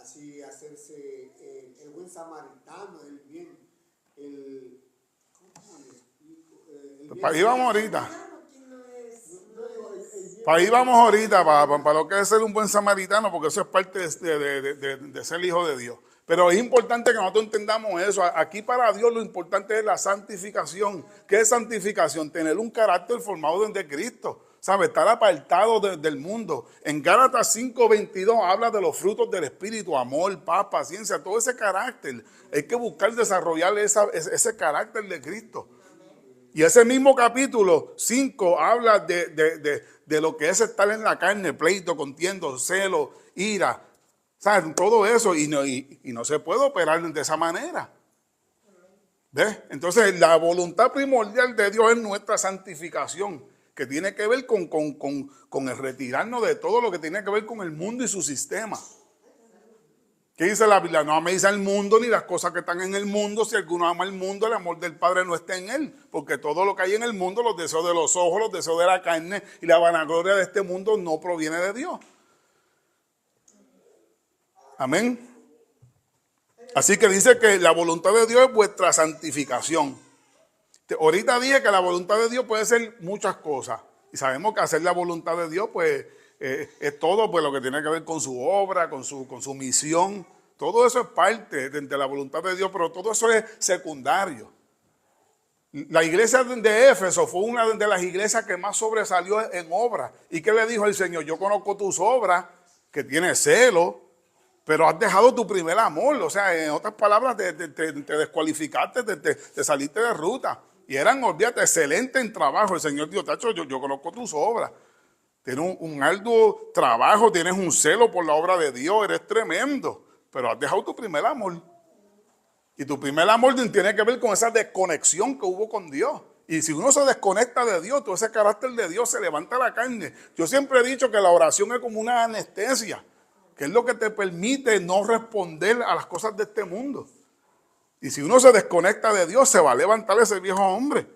Así hacerse el buen samaritano, el bien, ¿cómo le explico? El bien Para ahí vamos ahorita. Aquí no es. No, digo, el bien. Para ahí vamos ahorita, para lo que es ser un buen samaritano, porque eso es parte de ser hijo de Dios. Pero es importante que nosotros entendamos eso. Aquí para Dios lo importante es la santificación. ¿Qué es santificación? Tener un carácter formado desde Cristo. ¿Sabe? Estar apartado del mundo. En Gálatas 5:22 habla de los frutos del Espíritu, amor, paz, paciencia, todo ese carácter. Hay que buscar desarrollar ese carácter de Cristo. Y ese mismo capítulo 5 habla de lo que es estar en la carne, pleito, contiendo, celo, ira. ¿Saben? Todo eso y no se puede operar de esa manera. ¿Ves? Entonces la voluntad primordial de Dios es nuestra santificación, que tiene que ver con el retirarnos de todo lo que tiene que ver con el mundo y su sistema. ¿Qué dice la Biblia? No améis al mundo ni las cosas que están en el mundo. Si alguno ama el mundo, el amor del Padre no está en él. Porque todo lo que hay en el mundo, los deseos de los ojos, los deseos de la carne y la vanagloria de este mundo no proviene de Dios. Amén. Así que dice que la voluntad de Dios es vuestra santificación. Ahorita dije que la voluntad de Dios puede ser muchas cosas. Y sabemos que hacer la voluntad de Dios pues es todo pues, lo que tiene que ver con su obra, con su misión. Todo eso es parte de la voluntad de Dios, pero todo eso es secundario. La iglesia de Éfeso fue una de las iglesias que más sobresalió en obra. ¿Y qué le dijo el Señor? Yo conozco tus obras, que tienes celo, pero has dejado tu primer amor. O sea, en otras palabras, te descualificaste, te saliste de ruta. Y eran, olvídate, excelentes en trabajo. El Señor dijo, tacho, yo conozco tus obras. Tienes un arduo trabajo, tienes un celo por la obra de Dios, eres tremendo. Pero has dejado tu primer amor. Y tu primer amor tiene que ver con esa desconexión que hubo con Dios. Y si uno se desconecta de Dios, todo ese carácter de Dios se levanta la carne. Yo siempre he dicho que la oración es como una anestesia, que es lo que te permite no responder a las cosas de este mundo. Y si uno se desconecta de Dios, se va a levantar ese viejo hombre.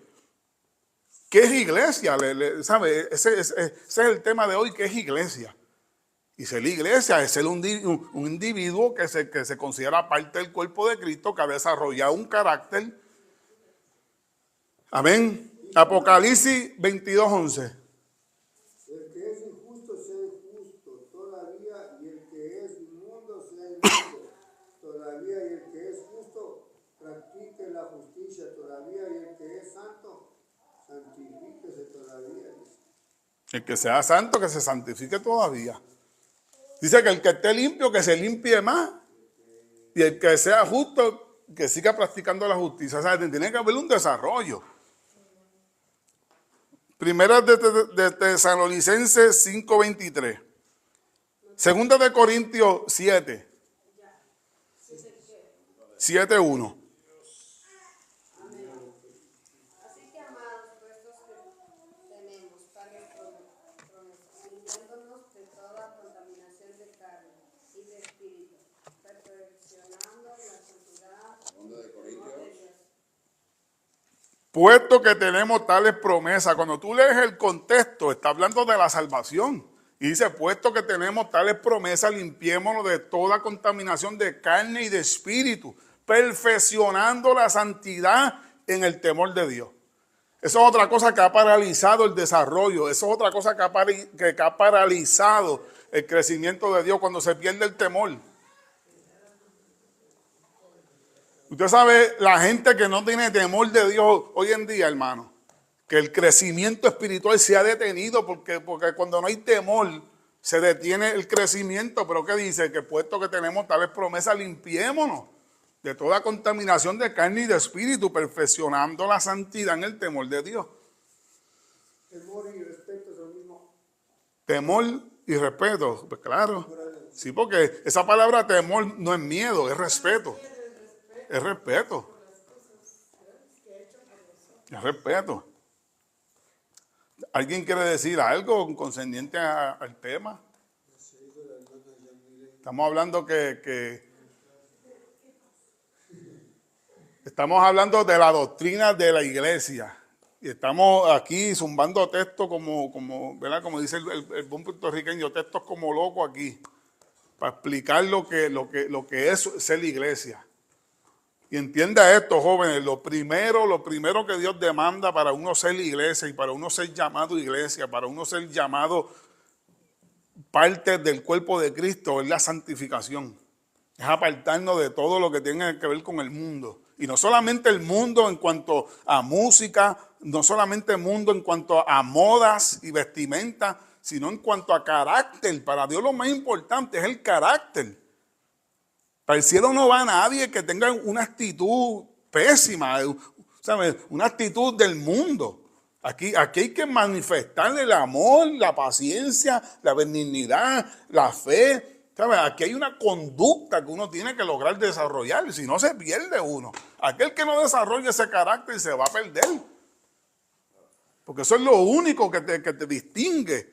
¿Qué es iglesia? ¿Sabe? Ese es el tema de hoy, ¿qué es iglesia? Y ser iglesia es ser un individuo que se considera parte del cuerpo de Cristo, que ha desarrollado un carácter. Amén. Apocalipsis 22:11. El que es injusto sea injusto todavía, y el que es inmundo sea inmundo todavía, y el que es justo practique la justicia todavía, y el que es santo santifíquese todavía. El que sea santo, que se santifique todavía. Dice que el que esté limpio, que se limpie más. Y el que sea justo, que siga practicando la justicia. O sea, tiene que haber un desarrollo. Primera de Tesalonicenses 5:23. Segunda de Corintios 7:1. Así que, amados, puestos que tenemos tales promesas, limpiándonos de toda contaminación de carne y de espíritu, perfeccionando la santidad de Dios. Puesto que tenemos tales promesas, cuando tú lees el contexto, está hablando de la salvación. Y dice, puesto que tenemos tales promesas, limpiémonos de toda contaminación de carne y de espíritu, perfeccionando la santidad en el temor de Dios. Eso es otra cosa que ha paralizado el desarrollo. Eso es otra cosa que ha paralizado el crecimiento de Dios cuando se pierde el temor. Usted sabe, la gente que no tiene temor de Dios hoy en día, hermano, que el crecimiento espiritual se ha detenido porque cuando no hay temor se detiene el crecimiento. Pero ¿qué dice? Que puesto que tenemos tales promesas, limpiémonos de toda contaminación de carne y de espíritu, perfeccionando la santidad en el temor de Dios. Temor y respeto es lo mismo. Temor y respeto, pues claro. Sí, porque esa palabra temor no es miedo, es respeto. Es respeto. Es respeto. ¿Alguien quiere decir algo concerniente al tema? Estamos hablando estamos hablando de la doctrina de la iglesia. Y estamos aquí zumbando textos ¿verdad? Como dice el buen puertorriqueño, textos como locos aquí, para explicar lo que es ser la iglesia. Y entienda esto, jóvenes, lo primero que Dios demanda para uno ser la iglesia y para uno ser llamado iglesia, para uno ser llamado parte del cuerpo de Cristo, es la santificación. Es apartarnos de todo lo que tenga que ver con el mundo. Y no solamente el mundo en cuanto a música, no solamente el mundo en cuanto a modas y vestimenta, sino en cuanto a carácter. Para Dios lo más importante es el carácter. Para el cielo no va nadie que tenga una actitud pésima, ¿sabes? Una actitud del mundo. Aquí hay que manifestar el amor, la paciencia, la benignidad, la fe. ¿Sabes? Aquí hay una conducta que uno tiene que lograr desarrollar, si no se pierde uno. Aquel que no desarrolla ese carácter se va a perder. Porque eso es lo único que te distingue.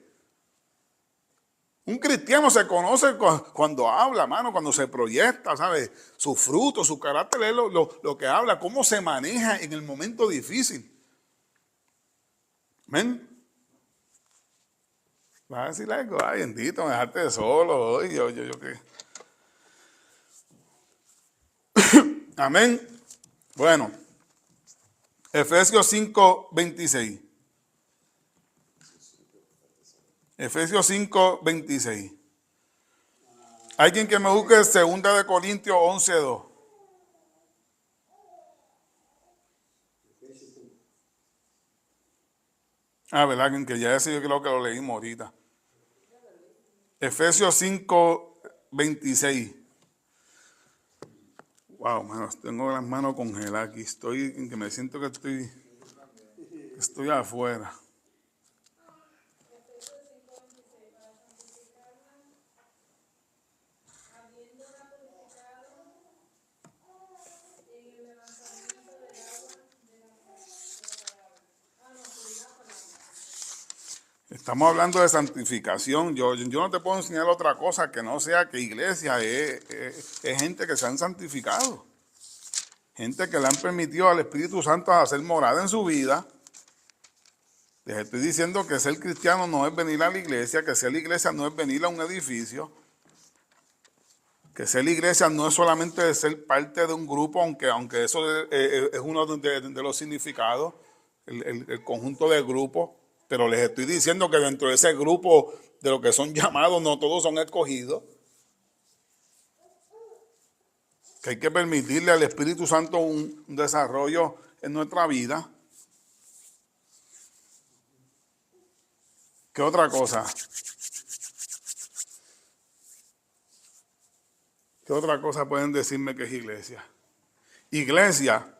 Un cristiano se conoce cuando habla, mano, cuando se proyecta, ¿sabes? Su fruto, su carácter es lo que habla, cómo se maneja en el momento difícil. ¿Amén? ¿Vas a decir algo? Ay, bendito, me dejaste solo hoy. Yo qué. Amén. Bueno, Efesios 5:26. Efesios 5:26. Alguien que me busque 2 de Corintios 11:2. ¿Verdad? Alguien que ya ese yo creo que lo leímos ahorita. Efesios 5:26. Wow, mano, tengo las manos congeladas aquí. Que me siento que estoy afuera. Estamos hablando de santificación. Yo no te puedo enseñar otra cosa que no sea que iglesia es gente que se han santificado. Gente que le han permitido al Espíritu Santo hacer morada en su vida. Les estoy diciendo que ser cristiano no es venir a la iglesia, que ser la iglesia no es venir a un edificio, que ser la iglesia no es solamente ser parte de un grupo, aunque eso es uno de los significados, el conjunto de grupos. Pero les estoy diciendo que dentro de ese grupo de los que son llamados, no todos son escogidos. Que hay que permitirle al Espíritu Santo un desarrollo en nuestra vida. ¿Qué otra cosa? ¿Qué otra cosa pueden decirme que es iglesia? Iglesia,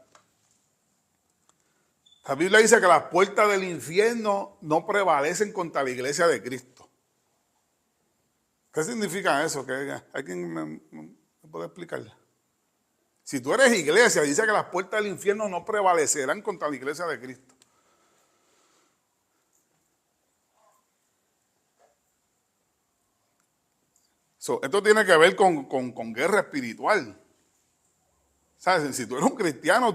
la Biblia dice que las puertas del infierno no prevalecen contra la iglesia de Cristo. ¿Qué significa eso? ¿Alguien me puede explicar? Si tú eres iglesia, dice que las puertas del infierno no prevalecerán contra la iglesia de Cristo. Esto tiene que ver con guerra espiritual. ¿Sabes? Si tú eres un cristiano,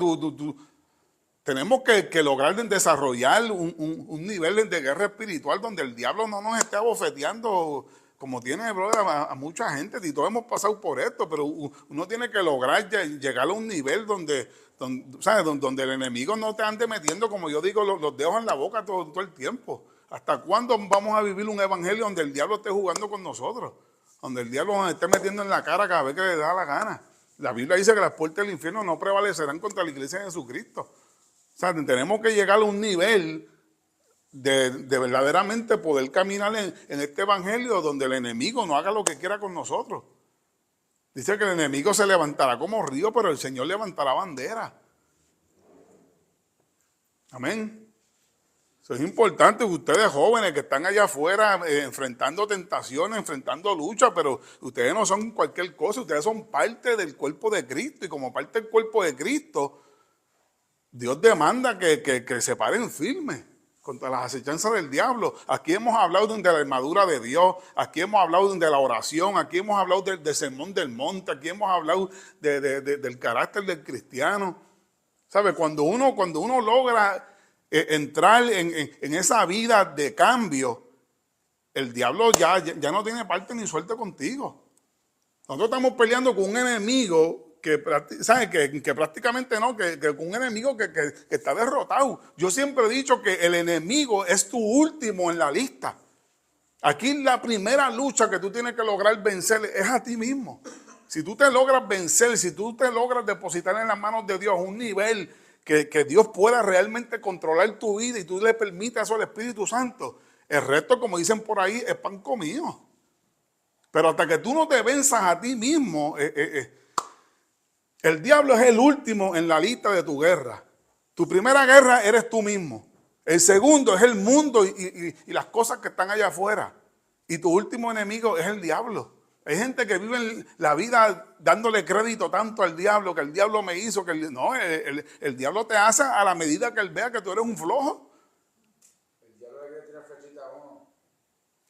tenemos que lograr desarrollar un nivel de guerra espiritual donde el diablo no nos esté abofeteando como tiene, brother, a mucha gente. Y todos hemos pasado por esto, pero uno tiene que lograr llegar a un nivel donde el enemigo no te ande metiendo, como yo digo, los dedos en la boca todo el tiempo. ¿Hasta cuándo vamos a vivir un evangelio donde el diablo esté jugando con nosotros? Donde el diablo nos esté metiendo en la cara cada vez que le da la gana. La Biblia dice que las puertas del infierno no prevalecerán contra la iglesia de Jesucristo. O sea, tenemos que llegar a un nivel de verdaderamente poder caminar en este evangelio donde el enemigo no haga lo que quiera con nosotros. Dice que el enemigo se levantará como río, pero el Señor levantará bandera. Amén. Eso es importante, ustedes jóvenes que están allá afuera enfrentando tentaciones, enfrentando luchas, pero ustedes no son cualquier cosa, ustedes son parte del cuerpo de Cristo, y como parte del cuerpo de Cristo, Dios demanda que se paren firmes contra las acechanzas del diablo. Aquí hemos hablado de la armadura de Dios, aquí hemos hablado de la oración, aquí hemos hablado del sermón del monte, aquí hemos hablado del carácter del cristiano. ¿Sabe? Cuando uno logra entrar en esa vida de cambio, el diablo ya no tiene parte ni suerte contigo. Nosotros estamos peleando con un enemigo que prácticamente no, que con un enemigo que está derrotado. Yo siempre he dicho que el enemigo es tu último en la lista. Aquí la primera lucha que tú tienes que lograr vencer es a ti mismo. Si tú te logras vencer, si tú te logras depositar en las manos de Dios un nivel que Dios pueda realmente controlar tu vida y tú le permitas eso al Espíritu Santo, el resto, como dicen por ahí, es pan comido. Pero hasta que tú no te venzas a ti mismo, el diablo es el último en la lista de tu guerra. Tu primera guerra eres tú mismo. El segundo es el mundo y las cosas que están allá afuera. Y tu último enemigo es el diablo. Hay gente que vive la vida dándole crédito tanto al diablo, que el diablo me hizo, que el diablo te hace a la medida que él vea que tú eres un flojo. El diablo le quiere tirar flechita a uno.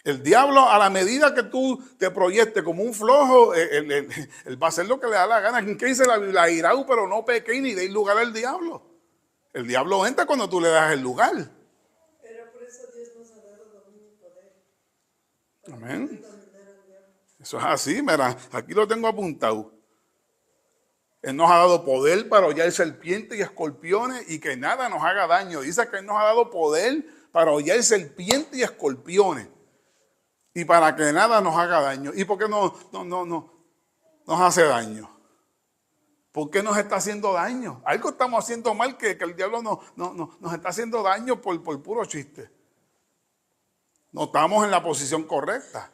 El diablo, a la medida que tú te proyectes como un flojo, él va a hacer lo que le da la gana. ¿Qué dice la Biblia? Irau, pero no pequéis ni deis lugar al diablo. El diablo entra cuando tú le das el lugar. Pero por eso Dios nos ha dado dominio y poder. Amén. Eso es así, mira, aquí lo tengo apuntado. Él nos ha dado poder para hollar serpientes y escorpiones y que nada nos haga daño. Dice que Él nos ha dado poder para hollar serpientes y escorpiones y para que nada nos haga daño. ¿Y por qué no nos hace daño? ¿Por qué nos está haciendo daño? Algo estamos haciendo mal que el diablo nos está haciendo daño por puro chiste. No estamos en la posición correcta.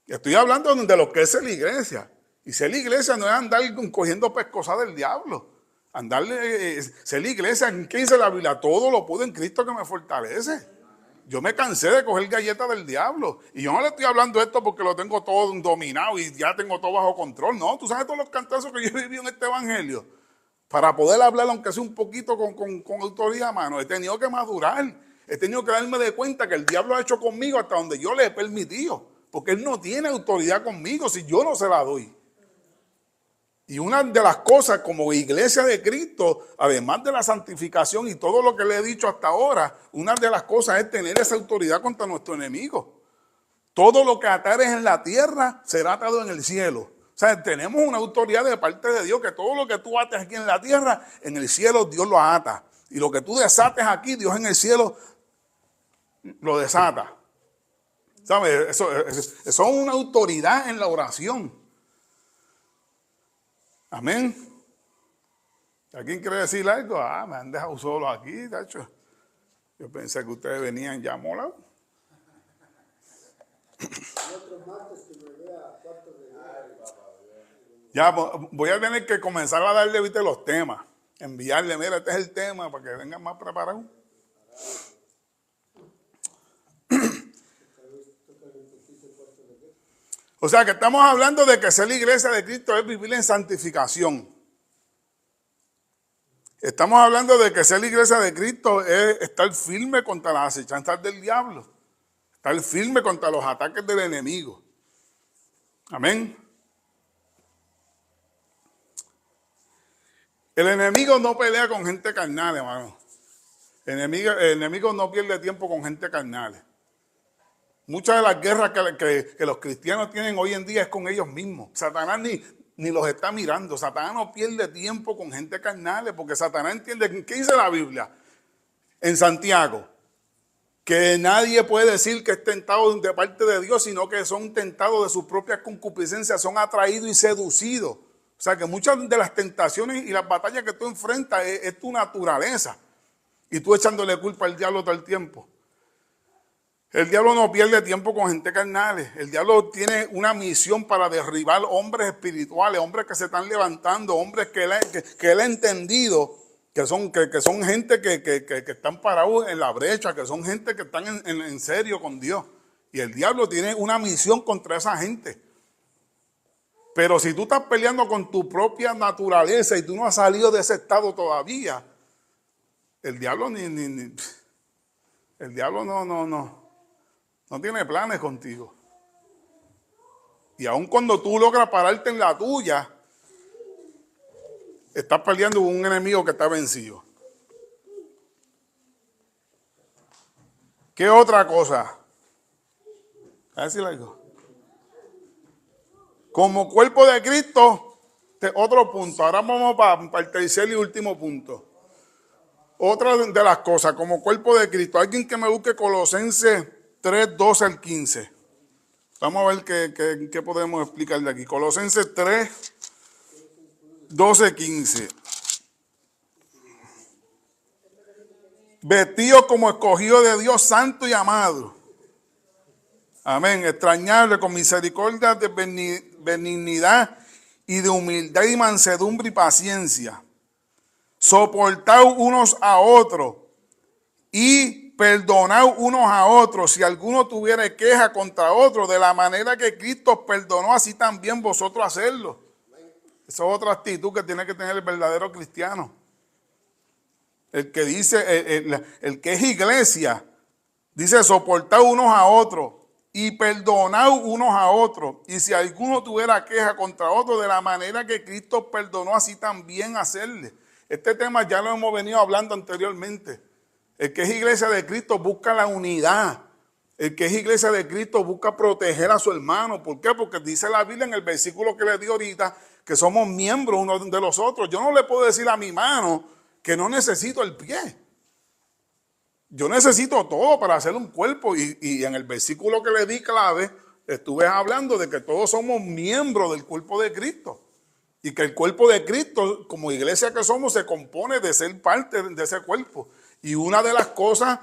Estoy hablando de lo que es ser la iglesia. Y ser la iglesia no es andar cogiendo pescosas del diablo. Ser la iglesia, ¿qué dice la Biblia? Todo lo puedo en Cristo que me fortalece. Yo me cansé de coger galletas del diablo. Y yo no le estoy hablando esto porque lo tengo todo dominado y ya tengo todo bajo control. No, tú sabes todos los cantazos que yo he vivido en este evangelio. Para poder hablar, aunque sea un poquito con autoridad, mano, he tenido que madurar. He tenido que darme de cuenta que el diablo ha hecho conmigo hasta donde yo le he permitido. Porque él no tiene autoridad conmigo si yo no se la doy. Y una de las cosas como iglesia de Cristo, además de la santificación y todo lo que le he dicho hasta ahora, una de las cosas es tener esa autoridad contra nuestro enemigo. Todo lo que atares en la tierra será atado en el cielo. O sea, tenemos una autoridad de parte de Dios que todo lo que tú ates aquí en la tierra, en el cielo Dios lo ata. Y lo que tú desates aquí, Dios en el cielo lo desata. ¿Sabes? Eso es una autoridad en la oración. Amén. ¿Alguien quiere decir algo? Me han dejado solo aquí, tacho. Yo pensé que ustedes venían ya molados. Ya voy a tener que comenzar a darle, viste, los temas. Enviarle, mira, este es el tema para que vengan más preparados. O sea que estamos hablando de que ser la iglesia de Cristo es vivir en santificación. Estamos hablando de que ser la iglesia de Cristo es estar firme contra las acechanzas del diablo. Estar firme contra los ataques del enemigo. Amén. El enemigo no pelea con gente carnal, hermano. El enemigo no pierde tiempo con gente carnal. Muchas de las guerras que los cristianos tienen hoy en día es con ellos mismos. Satanás ni los está mirando. Satanás no pierde tiempo con gente carnal, porque Satanás entiende. ¿Qué dice la Biblia? En Santiago, que nadie puede decir que es tentado de parte de Dios, sino que son tentados de sus propias concupiscencias, son atraídos y seducidos. O sea que muchas de las tentaciones y las batallas que tú enfrentas es tu naturaleza. Y tú echándole culpa al diablo todo el tiempo. El diablo no pierde tiempo con gente carnal. El diablo tiene una misión para derribar hombres espirituales, hombres que se están levantando, hombres que él ha entendido que son gente que están parados en la brecha, que son gente que están en serio con Dios. Y el diablo tiene una misión contra esa gente. Pero si tú estás peleando con tu propia naturaleza y tú no has salido de ese estado todavía, el diablo el diablo no tiene planes contigo. Y aun cuando tú logras pararte en la tuya, estás peleando con un enemigo que está vencido. ¿Qué otra cosa? ¿A decir algo? Como cuerpo de Cristo, otro punto. Ahora vamos para el tercer y último punto. Otra de las cosas, como cuerpo de Cristo. Alguien que me busque Colosenses 3, 12 al 15. Vamos a ver qué podemos explicar de aquí. Colosenses 3, 12, 15. Vestidos como escogidos de Dios, santo y amado. Amén. Extrañable, con misericordia, de benignidad y de humildad y mansedumbre y paciencia. Soportaos unos a otros y perdonaos unos a otros si alguno tuviera queja contra otro, de la manera que Cristo os perdonó, así también vosotros hacerlo. Esa es otra actitud que tiene que tener el verdadero cristiano. El que dice, el que es iglesia, dice soportaos unos a otros y perdonaos unos a otros. Y si alguno tuviera queja contra otro, de la manera que Cristo os perdonó, así también hacerle. Este tema ya lo hemos venido hablando anteriormente. El que es iglesia de Cristo busca la unidad. El que es iglesia de Cristo busca proteger a su hermano. ¿Por qué? Porque dice la Biblia en el versículo que le di ahorita que somos miembros unos de los otros. Yo no le puedo decir a mi mano que no necesito el pie. Yo necesito todo para hacer un cuerpo. Y en el versículo que le di clave, estuve hablando de que todos somos miembros del cuerpo de Cristo. Y que el cuerpo de Cristo, como iglesia que somos, se compone de ser parte de ese cuerpo. Y una de las cosas,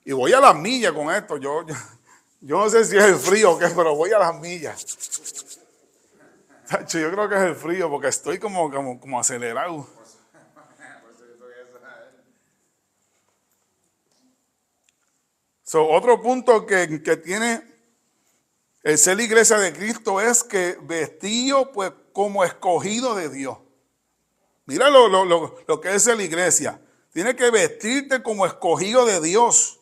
y voy a las millas con esto, yo no sé si es el frío o qué, pero voy a las millas. Yo creo que es el frío porque estoy como acelerado. Otro punto que tiene el ser la iglesia de Cristo es que vestido pues como escogido de Dios. Mira lo que es la iglesia. Tiene que vestirte como escogido de Dios.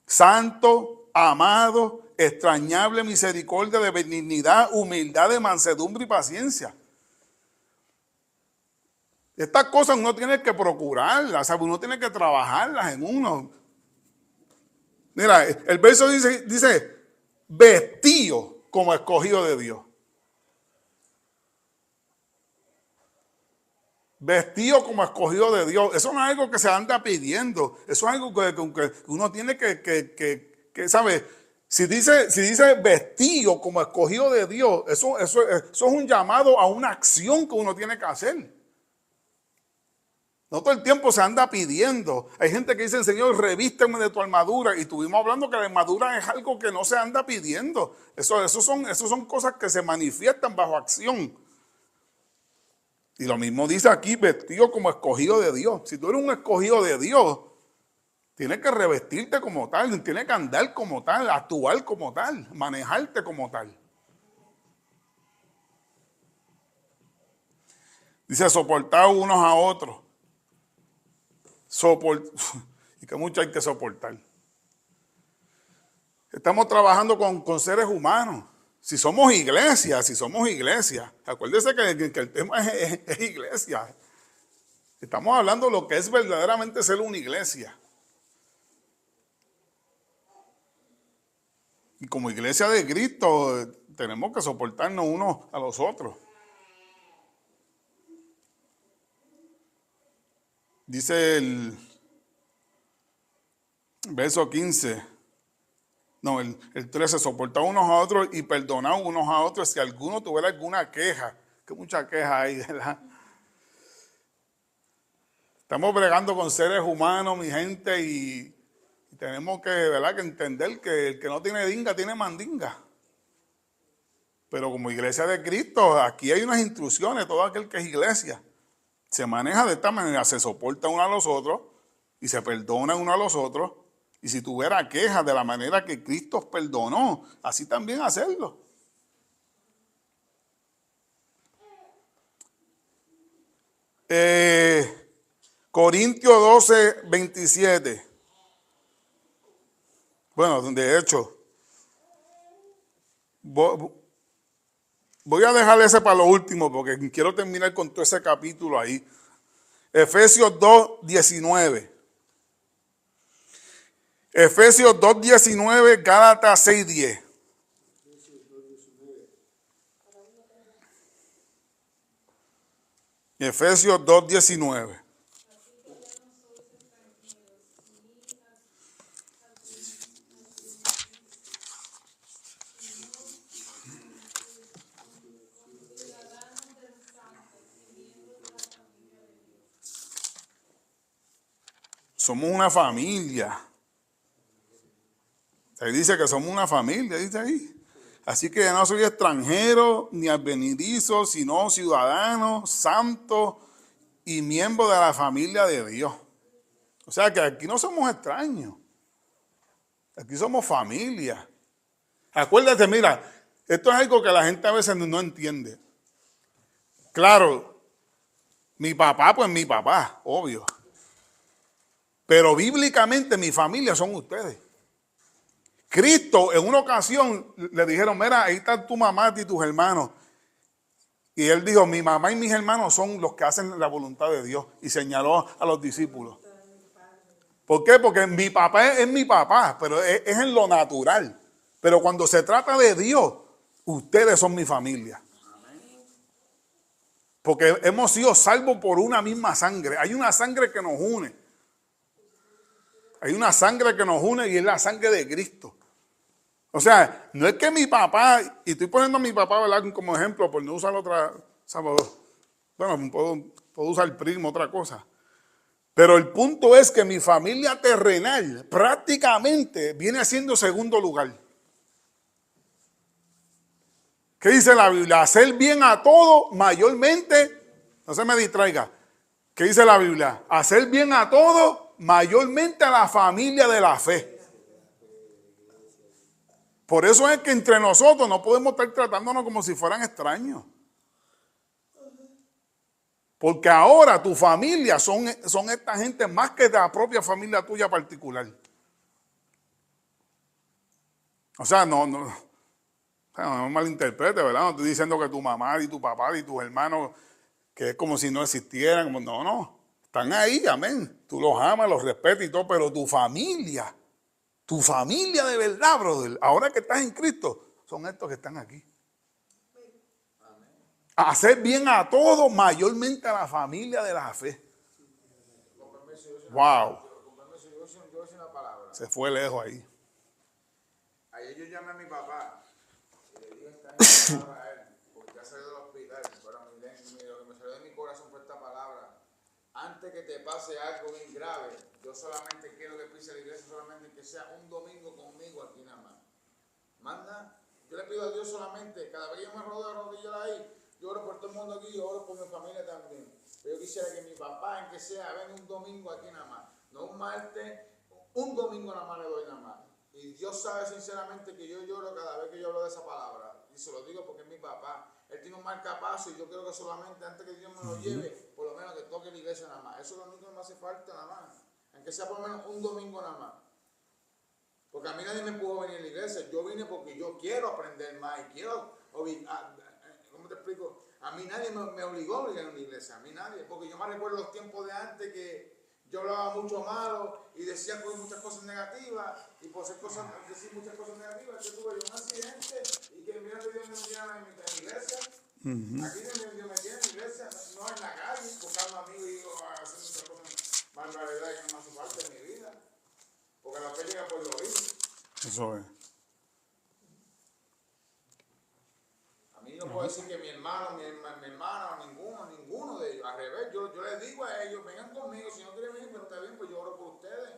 Santo, amado, extrañable, misericordia, de benignidad, humildad, de mansedumbre y paciencia. Estas cosas uno tiene que procurarlas, ¿sabe? Uno tiene que trabajarlas en uno. Mira, el verso dice vestido como escogido de Dios. Vestido como escogido de Dios. Eso no es algo que se anda pidiendo. Eso es algo que uno tiene que ¿sabe? Si dice vestido como escogido de Dios, eso es un llamado a una acción que uno tiene que hacer. No todo el tiempo se anda pidiendo. Hay gente que dice, Señor, revísteme de tu armadura. Y estuvimos hablando que la armadura es algo que no se anda pidiendo. Eso son cosas que se manifiestan bajo acción. Y lo mismo dice aquí, vestido como escogido de Dios. Si tú eres un escogido de Dios, tienes que revestirte como tal, tienes que andar como tal, actuar como tal, manejarte como tal. Dice, soportar unos a otros. Y que mucho hay que soportar. Estamos trabajando con seres humanos. Si somos iglesia, acuérdense que el tema es iglesia. Estamos hablando de lo que es verdaderamente ser una iglesia. Y como iglesia de Cristo, tenemos que soportarnos unos a los otros. Dice el verso 15, no, el 13, soportar unos a otros y perdonar unos a otros si alguno tuviera alguna queja. Que mucha queja hay, ¿verdad? Estamos bregando con seres humanos, mi gente, y tenemos que, ¿verdad?, que entender que el que no tiene dinga tiene mandinga. Pero como iglesia de Cristo, aquí hay unas instrucciones, todo aquel que es iglesia se maneja de esta manera, se soporta uno a los otros y se perdona uno a los otros. Y si tuviera quejas de la manera que Cristo perdonó, así también hacerlo. Corintios 12, 27. Bueno, de hecho, voy a dejar ese para lo último porque quiero terminar con todo ese capítulo ahí. Efesios 2, 19. Efesios 2, 19, Gálatas 6, 10. Efesios 2, 19. Somos una familia. Ahí dice que somos una familia, dice ahí. Así que no soy extranjero ni advenedizo, sino ciudadano, santo y miembro de la familia de Dios. O sea que aquí no somos extraños. Aquí somos familia. Acuérdate, mira, esto es algo que la gente a veces no entiende. Claro, mi papá, pues mi papá, obvio. Pero bíblicamente mi familia son ustedes. Cristo en una ocasión le dijeron, mira, ahí está tu mamá y tus hermanos. Y él dijo, mi mamá y mis hermanos son los que hacen la voluntad de Dios. Y señaló a los discípulos. ¿Por qué? Porque mi papá es mi papá, pero es en lo natural. Pero cuando se trata de Dios, ustedes son mi familia. Porque hemos sido salvos por una misma sangre. Hay una sangre que nos une. Hay una sangre que nos une y es la sangre de Cristo. O sea, no es que mi papá, y estoy poniendo a mi papá, ¿verdad?, como ejemplo, por no usar otra, bueno, puedo usar primo, otra cosa. Pero el punto es que mi familia terrenal prácticamente viene siendo segundo lugar. ¿Qué dice la Biblia? Hacer bien a todo, mayormente, no se me distraiga. ¿Qué dice la Biblia? Hacer bien a todo, mayormente a la familia de la fe. Por eso es que entre nosotros no podemos estar tratándonos como si fueran extraños. Porque ahora tu familia son esta gente más que la propia familia tuya particular. O sea, no malinterprete, ¿verdad? No estoy diciendo que tu mamá y tu papá y tus hermanos, que es como si no existieran. No. Están ahí, amén. Tú los amas, los respetas y todo, pero tu familia de verdad, brother, ahora que estás en Cristo, son estos que están aquí. Hacer bien a todos, mayormente a la familia de la fe. Wow. Se fue lejos ahí. Ayer yo llamé a mi papá y le dije esta palabra a él, porque ha salido del hospital, pero lo que me salió de mi corazón fue esta palabra. Antes que te pase algo bien grave, yo solamente quiero que pise la iglesia, solamente que sea un domingo conmigo aquí nada más. Manda, yo le pido a Dios solamente, cada vez que yo me rodeo de rodillas ahí, yo oro por todo el mundo aquí, yo oro por mi familia también. Pero yo quisiera que mi papá, en que sea, venga un domingo aquí nada más, no un martes, un domingo nada más le doy nada más. Y Dios sabe sinceramente que yo lloro cada vez que yo hablo de esa palabra. Y se lo digo porque es mi papá. Él tiene un marcapaso y yo creo que solamente antes que Dios me lo lleve, por lo menos que toque la iglesia nada más. Eso es lo único que me hace falta nada más. Aunque sea por lo menos un domingo nada más. Porque a mí nadie me pudo venir a la iglesia. Yo vine porque yo quiero aprender más y quiero, ¿cómo te explico? A mí nadie me obligó a obligar a una iglesia. A mí nadie. Porque yo me recuerdo los tiempos de antes que yo hablaba mucho malo y decía muchas cosas negativas. Y por decir muchas cosas negativas, yo tuve un accidente y que mira que Dios me metiera en mi iglesia. Aquí Dios me tiene en mi iglesia, no en la calle, buscando amigos y haciendo otras cosas barbaridades que no hace falta en mi vida. Porque la fe llega por lo oír. Eso es. A mí no puedo decir que mi hermano, mi hermana, o ninguno de ellos. Al revés, yo les digo a ellos, vengan conmigo, si no quieren venir, pues está bien, pues yo oro por ustedes.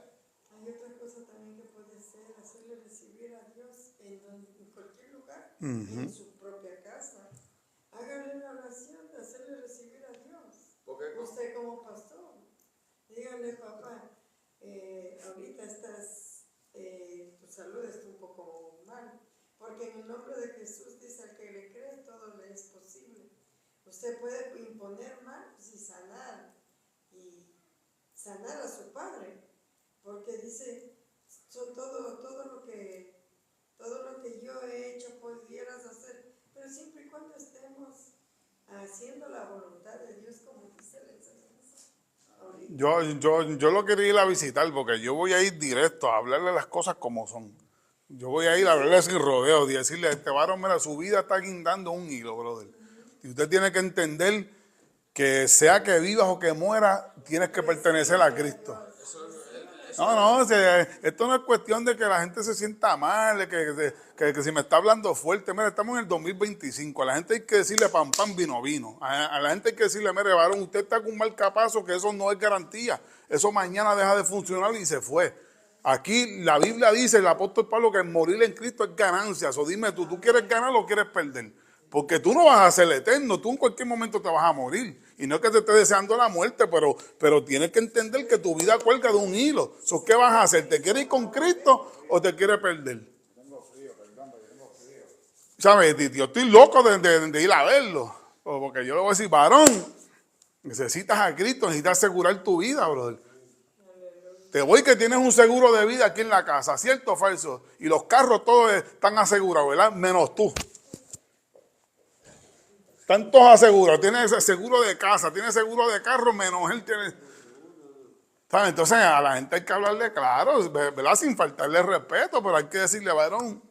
Hay otra cosa también que puede ser, hacerle recibir a Dios en cualquier lugar, Ujú. en su propia casa. Hágale una oración de hacerle recibir a Dios. Porque Usted como pastor, dígale, papá, ahorita tu salud está un poco mal, porque en el nombre de Jesús dice al que le cree todo le es posible. Usted puede imponer manos y sanar a su padre, porque dice todo lo que yo he hecho pudieras hacer, pero siempre y cuando estemos haciendo la voluntad de Dios como dice la enseñanza. Ahorita. Yo lo quería ir a visitar porque yo voy a ir directo a hablarle las cosas como son. Yo voy a ir a hablarle sin rodeos y decirle a este varón, mira, su vida está guindando un hilo, brother. Y usted tiene que entender que sea que vivas o que mueras, tienes que pertenecer a Cristo. No, esto no es cuestión de que la gente se sienta mal, de que si me está hablando fuerte. Mira, estamos en el 2025. A la gente hay que decirle pam, pam, vino, vino. A la gente hay que decirle, mire, varón, usted está con un marcapaso, que eso no es garantía. Eso mañana deja de funcionar y se fue. Aquí la Biblia dice, el apóstol Pablo, que morir en Cristo es ganancia. O dime ¿tú quieres ganar o quieres perder? Porque tú no vas a ser eterno, tú en cualquier momento te vas a morir. Y no es que te esté deseando la muerte, pero tienes que entender que tu vida cuelga de un hilo. ¿Qué vas a hacer? ¿Te quieres ir con Cristo o te quieres perder? tengo frío, perdón, yo tengo frío. ¿Sabes? Yo estoy loco de ir a verlo. Porque yo le voy a decir, varón, necesitas a Cristo, necesitas asegurar tu vida, brother. Te voy que tienes un seguro de vida aquí en la casa, ¿cierto o falso? Y los carros todos están asegurados, ¿verdad? Menos tú. Están todos asegurados. Tienes seguro de casa, tienes seguro de carro, menos él tiene. ¿Sabes? Entonces a la gente hay que hablarle claro, ¿verdad? Sin faltarle respeto, pero hay que decirle, varón,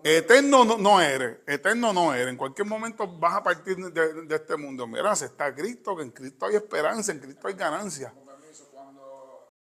eterno no eres, eterno no eres. En cualquier momento vas a partir de este mundo. Mira, si está Cristo, que en Cristo hay esperanza, en Cristo hay ganancia.